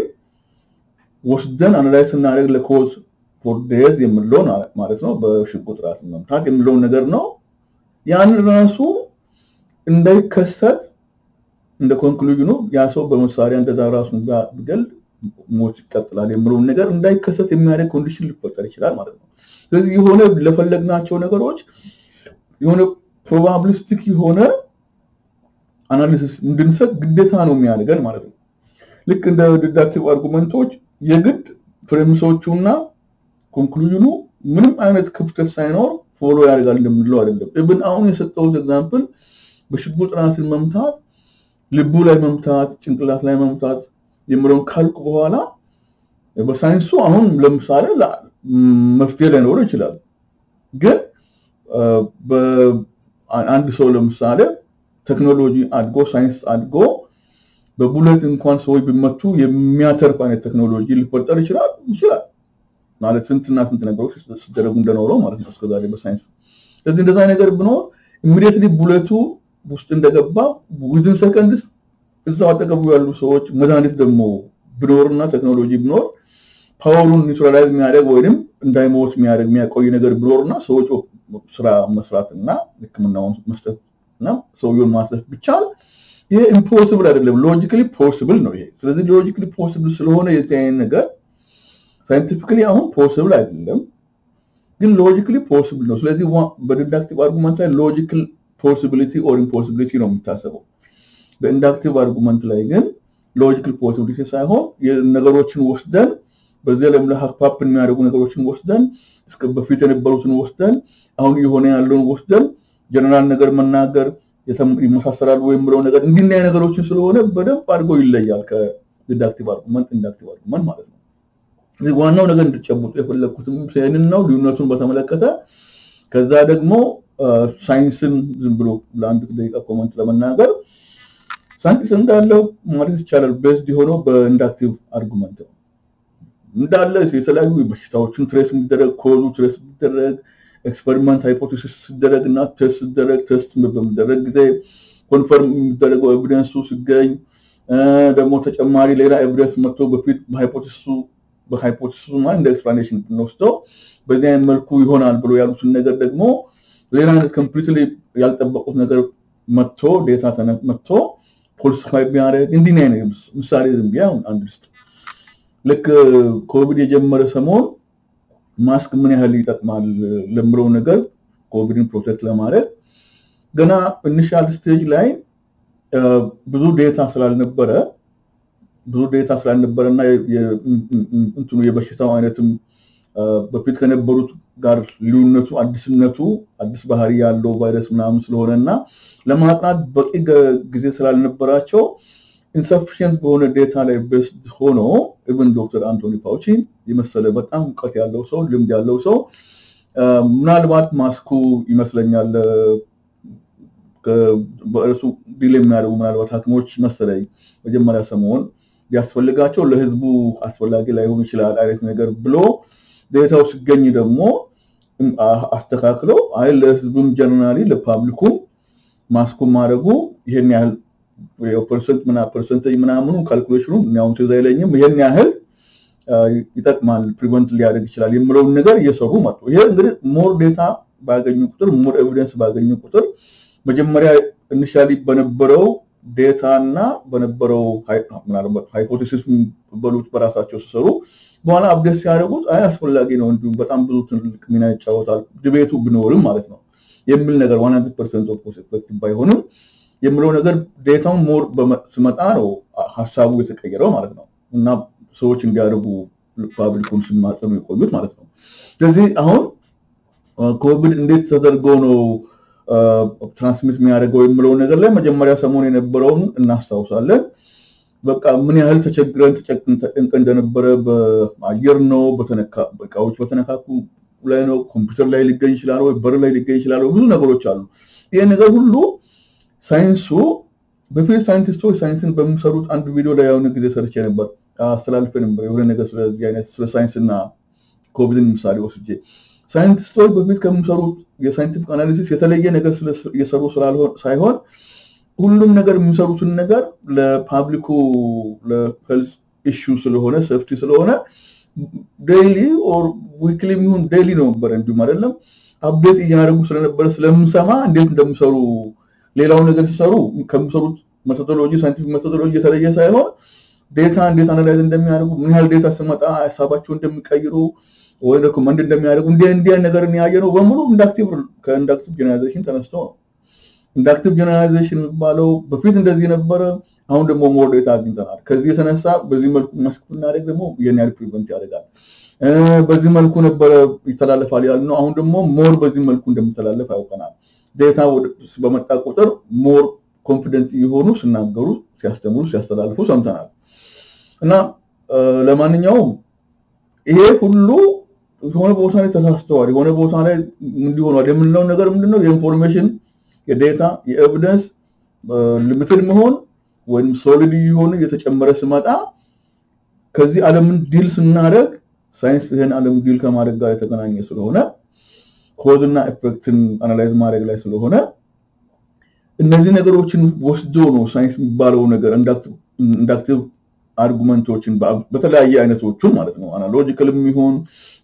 ወስደን አናላይዝ እናደርግ ለኮዝ for days የምለው ማለት ነው በሽጉጥ ራስ መምታት የምለው ነገር ነው ያን ራሱ እንዳይከሰት እንደ ኮንክሉዥኑ ያ ሰው በመሳሪያ እንደዛ ራሱን ቢገል ሞት ይቀጥላል የምለው ነገር እንዳይከሰት የሚያደርግ ኮንዲሽን ሊፈጠር ይችላል ማለት ነው ስለዚህ የሆነ ለፈለግናቸው ነገሮች የሆነ ፕሮባቢሊስቲክ የሆነ አናሊሲስ እንድንሰጥ ግዴታ ነው የሚያደርገን ማለት ነው ልክ እንደ ዲዳክቲቭ አርጉመንቶች የግድ ፕሬሚሶቹና ኮንክሉዥኑ ምንም አይነት ክፍተት ሳይኖር ፎሎ ያደርጋል እንደምንለው አይደለም ኢቭን አሁን የሰጠው ኤግዛምፕል በሽጉጥ ራስን መምታት ልቡ ላይ መምታት ጭንቅላት ላይ መምታት የምለውን ካልኩ በኋላ በሳይንሱ አሁን ለምሳሌ መፍትሄ ሊኖር ይችላል ግን በአንድ ሰው ለምሳሌ ቴክኖሎጂ አድጎ ሳይንስ አድጎ በቡሌት እንኳን ሰዎች ቢመቱ የሚያተርፍ አይነት ቴክኖሎጂ ሊፈጠር ይችላል ማለት ስንትና ስንት ነገሮች ሲደረጉ እንደኖረው ማለት ነው እስከዛሬ በሳይንስ ስለዚህ እንደዛ ነገር ቢኖር ኢሚዲየትሊ ቡሌቱ ውስጥ እንደገባ within seconds እዛው አጠገቡ ያሉ ሰዎች መድኃኒት ደግሞ ቢኖርና ቴክኖሎጂ ቢኖር ፓወሩን ኒውትራላይዝ የሚያደርግ ወይንም እንዳይሞት የሚያቆይ ነገር ቢኖርና ሰዎች ስራ መስራትና ህክምናውን መስጠትና ሰውየውን ማስለፍ ብቻል ይሄ ኢምፖሲብል አይደለም ሎጂካሊ ፖሲብል ነው ይሄ ስለዚህ ሎጂካሊ ፖሲብል ስለሆነ የዚህ አይነት ነገር ሳይንቲፊካሊ አሁን ፖሲብል አይደለም ግን ሎጂካሊ ፖሲብል ነው ስለዚህ በዲዳክቲቭ አርጉመንት ላይ ሎጂካል possibility or impossibility ነው የሚታሰበው በኢንዳክቲቭ አርጉመንት ላይ ግን ሎጂካል ፖሲቢሊቲ ሳይሆን የነገሮችን ወስደን በዚህ ላይ ለሐቅፓፕ የሚያደርጉ ነገሮችን ወስደን እስከ በፊት የነበሩትን ወስደን አሁን የሆነ ያለውን ወስደን ጀነራል ነገር መናገር ይመሳሰላል ወይ ምለው ነገር እንዲህ ነገሮችን ስለሆነ በደንብ አድርጎ ይለያል ከዲዳክቲቭ አርጉመንት ኢንዳክቲቭ አርጉመንት ማለት ነው ስለዚህ ዋናው ነገር እንድትጨብጡ የፈለኩትም ስለዚህ ነው ልዩነቱን በተመለከተ ከዛ ደግሞ ሳይንስን ዝም ብሎ ለአንድ ደቂቃ ኮሜንት ለመናገር ሳይንስ እንዳለው ማለት ይቻላል ቤዝድ ሆኖ በኢንዳክቲቭ አርጉመንት እንዳለ የተለያዩ በሽታዎችን ትሬስ የሚደረግ ኮዙ ትሬስ የሚደረግ ኤክስፐሪመንት ሃይፖቴሲስ ሲደረግና ቴስት በሚደረግ ጊዜ ኮንፈርም የሚደረገው ኤቪደንሱ ሲገኝ ደግሞ ተጨማሪ ሌላ ኤቪደንስ መጥቶ በፊት በሃይፖቴሲሱ ማለት እንደ ኤክስፕላኔሽን ነው በዚህ አይነት መልኩ ይሆናል ብሎ ያሉትን ነገር ደግሞ ሌላ አይነት ኮምፕሊትሊ ያልጠበቁት ነገር መጥቶ ዴታ መጥቶ ፖልስፋይ ቢያደርግ እንዲህ ነው ምሳሌ ዝም ቢያው አንድ ልስጥ ልክ ኮቪድ የጀመረ ሰሞን ማስክ ምን ያህል ይጠቅማል ለምረው ነገር ኮቪድን ፕሮቴክት ለማድረግ ገና ኢኒሺያል ስቴጅ ላይ ብዙ ዴታ ስላልነበረና እንትኑ የበሽታው አይነትም በፊት ከነበሩት ጋር ልዩነቱ አዲስ ባህሪ ያለው ቫይረስ ምናምን ስለሆነና ለማጥናት በቂ ጊዜ ስላልነበራቸው insufficient በሆነ ዴታ ላይ ቤስድ ሆኖ even ዶክተር አንቶኒ ፋውቺ የመሰለ በጣም እውቀት ያለው ሰው ልምድ ያለው ሰው ምናልባት ማስኩ ይመስለኛል በእርሱ ዲሌ የሚያደርጉ ምናልባት ሐኪሞች መሰለኝ መጀመሪያ ሰሞን ያስፈልጋቸው ለህዝቡ አስፈላጊ ላይሆን ይችላል አይነት ነገር ብሎ ዴታው ሲገኝ ደግሞ አስተካክለው አይ ለህዝቡም ጀነራሊ ለፓብሊኩ ማስኩ ማድረጉ ይሄን ያህል ፐርሰንቴጅ ምናምኑ ካልኩሌሽኑ ነው ተዛይለኝም ይሄን ያህል ይጠቅማል ፕሪቨንት ሊያደርግ ይችላል የምለው ነገር እየሰሩ መጡ ይሄ እንግዲህ ሞር ዴታ ባገኙ ቁጥር ሞር ኤቪደንስ ባገኙ ቁጥር መጀመሪያ ኢኒሺያሊ በነበረው ዴታና በነበረው ሃይፖቴሲስ በሉት በራሳቸው ሲሰሩ በኋላ አፕዴት ሲያደርጉት አስፈላጊ ነው እንዲሁም በጣም ብዙ ትልቅ ሚና ይጫወታል ዲቤቱ ቢኖርም ማለት ነው የሚል ነገር 100% ኦፍ ፐርስፔክቲቭ ባይሆንም የምለው ነገር ዴታው ሞር በመጣ ነው ሐሳቡ የተቀየረው ማለት ነው እና ሰዎች እንዲያደርጉ ፓብሊኩን ሲማጸኑ ይቆዩት ማለት ነው ስለዚህ አሁን ኮቪድ እንዴት ተደርጎ ነው ትራንስሚት የሚያደርገው የምለው ነገር ላይ መጀመሪያ ሰሞን የነበረውን እናስተዋውሳለን በቃ ምን ያህል ተቸግረን እንደነበረ በአየር ነው በቃዎች በተነካኩ ላይ ነው ኮምፒውተር ላይ ሊገኝ ይችላል ወይ በር ላይ ሊገኝ ይችላል ብዙ ነገሮች አሉ ይሄ ነገር ሁሉ ሳይንሱ በፊት ሳይንቲስቶች ሳይንስን በሚሰሩት አንድ ቪዲዮ ላይ ያው ጊዜ ሰርቼ ነበር አስተላልፈን ነበር የሆነ ነገር ስለዚህ አይነት ስለ ሳይንስና ኮቪድን ምሳሌ ወስጄ ሳይንቲስቶች በፊት ከሚሰሩት የሳይንቲፊክ አናሊሲስ የተለየ ነገር እየሰሩ ሳይሆን ሁሉም ነገር የሚሰሩትን ነገር ለፓብሊኩ ለሄልዝ ኢሹ ስለሆነ ሴፍቲ ስለሆነ ዴይሊ ኦር ዊክሊ ሚሆን ዴይሊ ነው ነበር እንዲሁ አይደለም አፕዴት እያደረጉ ስለነበረ ስለምሰማ እንዴት እንደሚሰሩ ሌላው ነገር ሲሰሩ ከሚሰሩት ሜቶዶሎጂ ሳይንቲፊክ ሜቶዶሎጂ የተለየ ሳይሆን ዴታ እንዴት አናላይዝ እንደሚያደርጉ ምን ያህል ዴታ ሲመጣ ሐሳባቸው እንደሚቀይሩ ወይ ሪኮመንድ እንደሚያደርጉ እንደ ነገር ያየነው በሙሉ ከኢንዳክቲቭ ጀነራላይዜሽን ተነስቶ ኢንዳክቲቭ ጀነራላይዜሽን የሚባለው በፊት እንደዚህ ነበረ አሁን ደግሞ ሞር ዴታ አግኝተናል ከዚህ የተነሳ በዚህ መልኩ መስኩና ያደርግ ደግሞ የኒያል ፕሪቨንት ያደርጋል በዚህ መልኩ ነበር ይተላለፋል ያልነው አሁን ደግሞ ሞር በዚህ መልኩ እንደሚተላለፍ ያውቀናል ዴታ በመጣ ቁጥር ሞር ኮንፊደንት ይሆኑ ሲናገሩ ሲያስተምሩ ሲያስተላልፉ ሰምተናል እና ለማንኛውም ይሄ ሁሉ የሆነ ቦታ ላይ ተሳስተዋል የሆነ ቦታ ላይ እንዲሆኑ አይደምነው ነገር ምንድነው የኢንፎርሜሽን የዴታ የኤቪደንስ ሊሚትድ መሆን ወይም ሶሊድ ይሆን የተጨመረ ሲመጣ ከዚህ ዓለምን ዲል ስናደርግ ሳይንስ ይሄን ዓለም ዲል ከማድረግ ጋር የተገናኘ ስለሆነ ኮዝ እና ኢፌክትን አናላይዝ ማድረግ ላይ ስለሆነ እነዚህ ነገሮችን ወስዶ ነው ሳይንስ የሚባለው ነገር ኢንዳክቲቭ አርጉመንቶችን በተለያየ አይነቶቹ ማለት ነው አናሎጂካልም ይሁን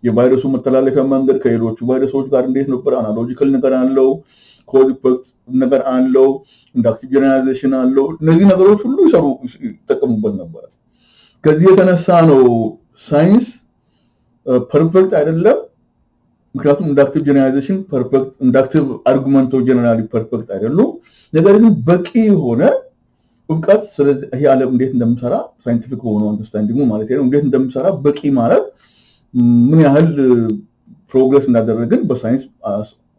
የቫይረሱ መተላለፊያ መንገድ ከሌሎቹ ቫይረሶች ጋር እንዴት ነበር አናሎጂካል ነገር አለው ኮዝ ኢፌክት ነገር አለው ኢንዳክቲቭ ጀነራላይዜሽን አለው እነዚህ ነገሮች ሁሉ ይጠቀሙበት ነበር ከዚህ የተነሳ ነው ሳይንስ ፐርፌክት አይደለም ምክንያቱም ኢንዳክቲቭ ጀነራላይዜሽን ፐርፌክት ኢንዳክቲቭ አርጉመንቶች ጀነራሊ ፐርፌክት አይደሉም ነገር ግን በቂ ሆነ እውቀት ስለዚህ ይሄ ዓለም እንዴት እንደምሰራ ሳይንቲፊክ ሆኖ አንደርስታንዲንግ ማለት ነው እንዴት እንደምሰራ በቂ ማለት ምን ያህል ፕሮግረስ እንዳደረግን በሳይንስ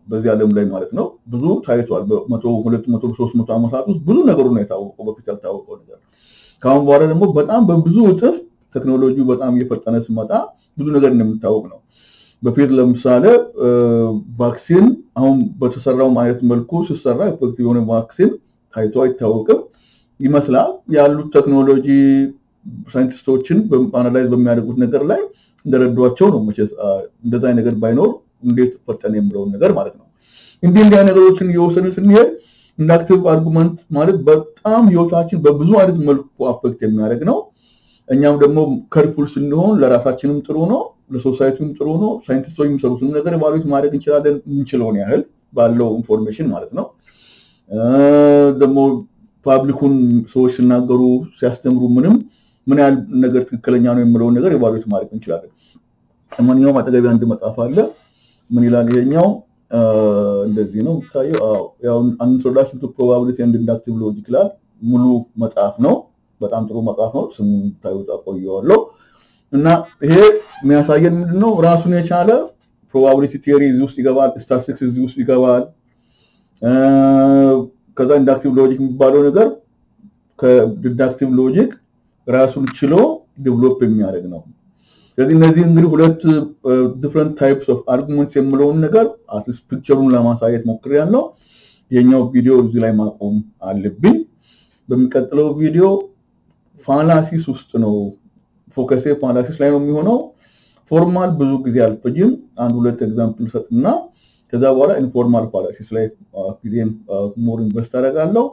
በዚህ ዓለም ላይ ማለት ነው ብዙ ታይቷል በ100 200 300 ዓመታት ውስጥ ብዙ ነገሮች ነው የታወቀው በፊት ያልታወቀው ነገር ካሁን በኋላ ደግሞ በጣም በብዙ እጥፍ ቴክኖሎጂው በጣም እየፈጠነ ሲመጣ ብዙ ነገር እንደምታወቅ ነው በፊት ለምሳሌ ቫክሲን አሁን በተሰራው ማለት መልኩ ሲሰራ ኢፌክቲቭ የሆነ ቫክሲን ታይቶ አይታወቅም ይመስላል ያሉት ቴክኖሎጂ ሳይንቲስቶችን በአናላይዝ በሚያደርጉት ነገር ላይ እንደረዷቸው ነው መቼስ እንደዛ ነገር ባይኖር እንዴት ፈጠነ የሚለው ነገር ማለት ነው እንዲህ ነገሮችን እየወሰንን ስንሄድ ኢንዳክቲቭ አርጉመንት ማለት በጣም ህይወታችን በብዙ አይነት መልኩ አፌክት የሚያደርግ ነው እኛም ደግሞ ከርፉል ስንሆን ለራሳችንም ጥሩ ነው ለሶሳይቲውም ጥሩ ነው ሳይንቲስቶች የሚሰሩትን ነገር ባሉት ማድረግ እንችላለን እንችላለን ያህል ባለው ኢንፎርሜሽን ማለት ነው ደግሞ ፓብሊኩን ሰዎች ሲናገሩ ሲያስተምሩ ምን ያህል ነገር ትክክለኛ ነው የሚለው ነገር ባሉት ማድረግ እንችላለን ማንኛውም አጠገብ አንድ መጽሐፍ አለ ምን ይላል ይሄኛው እንደዚህ ነው ታየው ያው ኢንትሮዳክሽን ቱ ፕሮባቢሊቲ ኤንድ ኢንዳክቲቭ ሎጂክ ላይ ሙሉ መጽሐፍ ነው በጣም ጥሩ መጽሐፍ ነው ስሙን ታዩት አቆየዋለሁ እና ይሄ የሚያሳየን ምንድነው ራሱን የቻለ ፕሮባቢሊቲ ቲዮሪ እዚህ ውስጥ ይገባል ስታቲስቲክስ እዚህ ውስጥ ይገባል ከዛ ኢንዳክቲቭ ሎጂክ የሚባለው ነገር ከዲዳክቲቭ ሎጂክ ራሱን ችሎ ዴቨሎፕ የሚያደርግ ነው ስለዚህ እነዚህ እንግዲህ ሁለት ዲፈረንት ታይፕስ ኦፍ አርጉመንትስ የሚለውን ነገር አትሊስት ፒክቸሩን ለማሳየት ሞክሬያለሁ የኛው ቪዲዮ እዚህ ላይ ማቆም አለብኝ በሚቀጥለው ቪዲዮ ፋላሲስ ውስጥ ነው ፎከስ ፋላሲስ ላይ ነው የሚሆነው ፎርማል ብዙ ጊዜ አልፈጅም አንድ ሁለት ኤግዛምፕል ሰጥና ከዛ በኋላ ኢንፎርማል ፋላሲስ ላይ ቪዲዮን ሞር ኢንቨስት አደርጋለሁ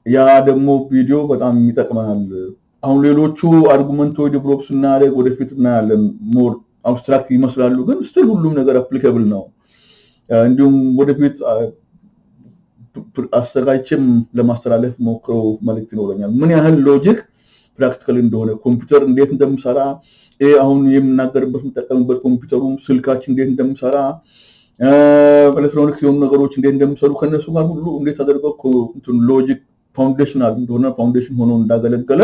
ያ ደግሞ ቪዲዮ በጣም ይጠቅመናል አሁን ሌሎቹ አርጉመንቶች ዴቨሎፕ ስናደርግ ወደፊት እናያለን ሞር አብስትራክት ይመስላሉ ግን ስቲል ሁሉም ነገር አፕሊኬብል ነው እንዲሁም ወደፊት አስተጋጭም ለማስተላለፍ ሞክረው መልእክት ይኖረኛል ምን ያህል ሎጂክ ፕራክቲካሊ እንደሆነ ኮምፒውተር እንዴት እንደምሰራ አሁን የምናገርበት ተጠቅመበት ኮምፒውተሩም ስልካችን እንዴት እንደምሰራ ኤሌክትሮኒክስ የሆኑ ነገሮች እንዴት እንደምሰሩ ከነሱ ጋር ሁሉ እንዴት አደረገው እንትን ሎጂክ ፋውንዴሽናል እንደሆነ ፋውንዴሽን ሆኖ እንዳገለገለ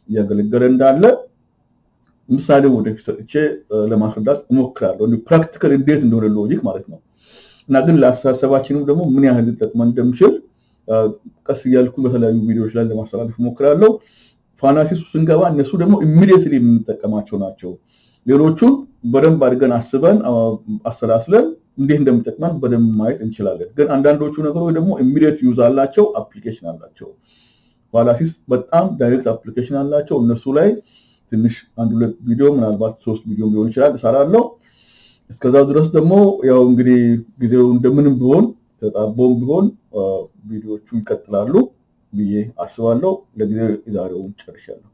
ያገለገለ እንዳለ ምሳሌ ወደፊት ሰጥቼ ለማስረዳት እሞክራለሁ ፕራክቲካሊ እንዴት እንደሆነ ሎጂክ ማለት ነው እና ግን ለአስተሳሰባችንም ደግሞ ምን ያህል ሊጠቅመን እንደምችል ቀስ እያልኩ በተለያዩ ቪዲዮዎች ላይ ለማስተላለፍ እሞክራለሁ ፋላሲስ ስንገባ እነሱ ደግሞ ኢሚዲየትሊ የምንጠቀማቸው ናቸው ሌሎቹን በደንብ አድርገን አስበን አሰላስለን እንዴት እንደምጠቅመን በደንብ ማየት እንችላለን ግን አንዳንዶቹ ነገሮች ደግሞ ኢሚዲየት ዩዝ አላቸው አፕሊኬሽን አላቸው ፋላሲስ በጣም ዳይሬክት አፕሊኬሽን አላቸው እነሱ ላይ ትንሽ አንድ ሁለት ቪዲዮ ምናልባት 3 ቪዲዮ ሊሆን ይችላል እሰራለሁ እስከዛው ድረስ ደግሞ ያው እንግዲህ ጊዜው እንደምንም ቢሆን ተጣቦም ቢሆን ቪዲዮቹ ይቀጥላሉ ብዬ አስባለሁ ለጊዜው ዛሬውን ጨርሻለሁ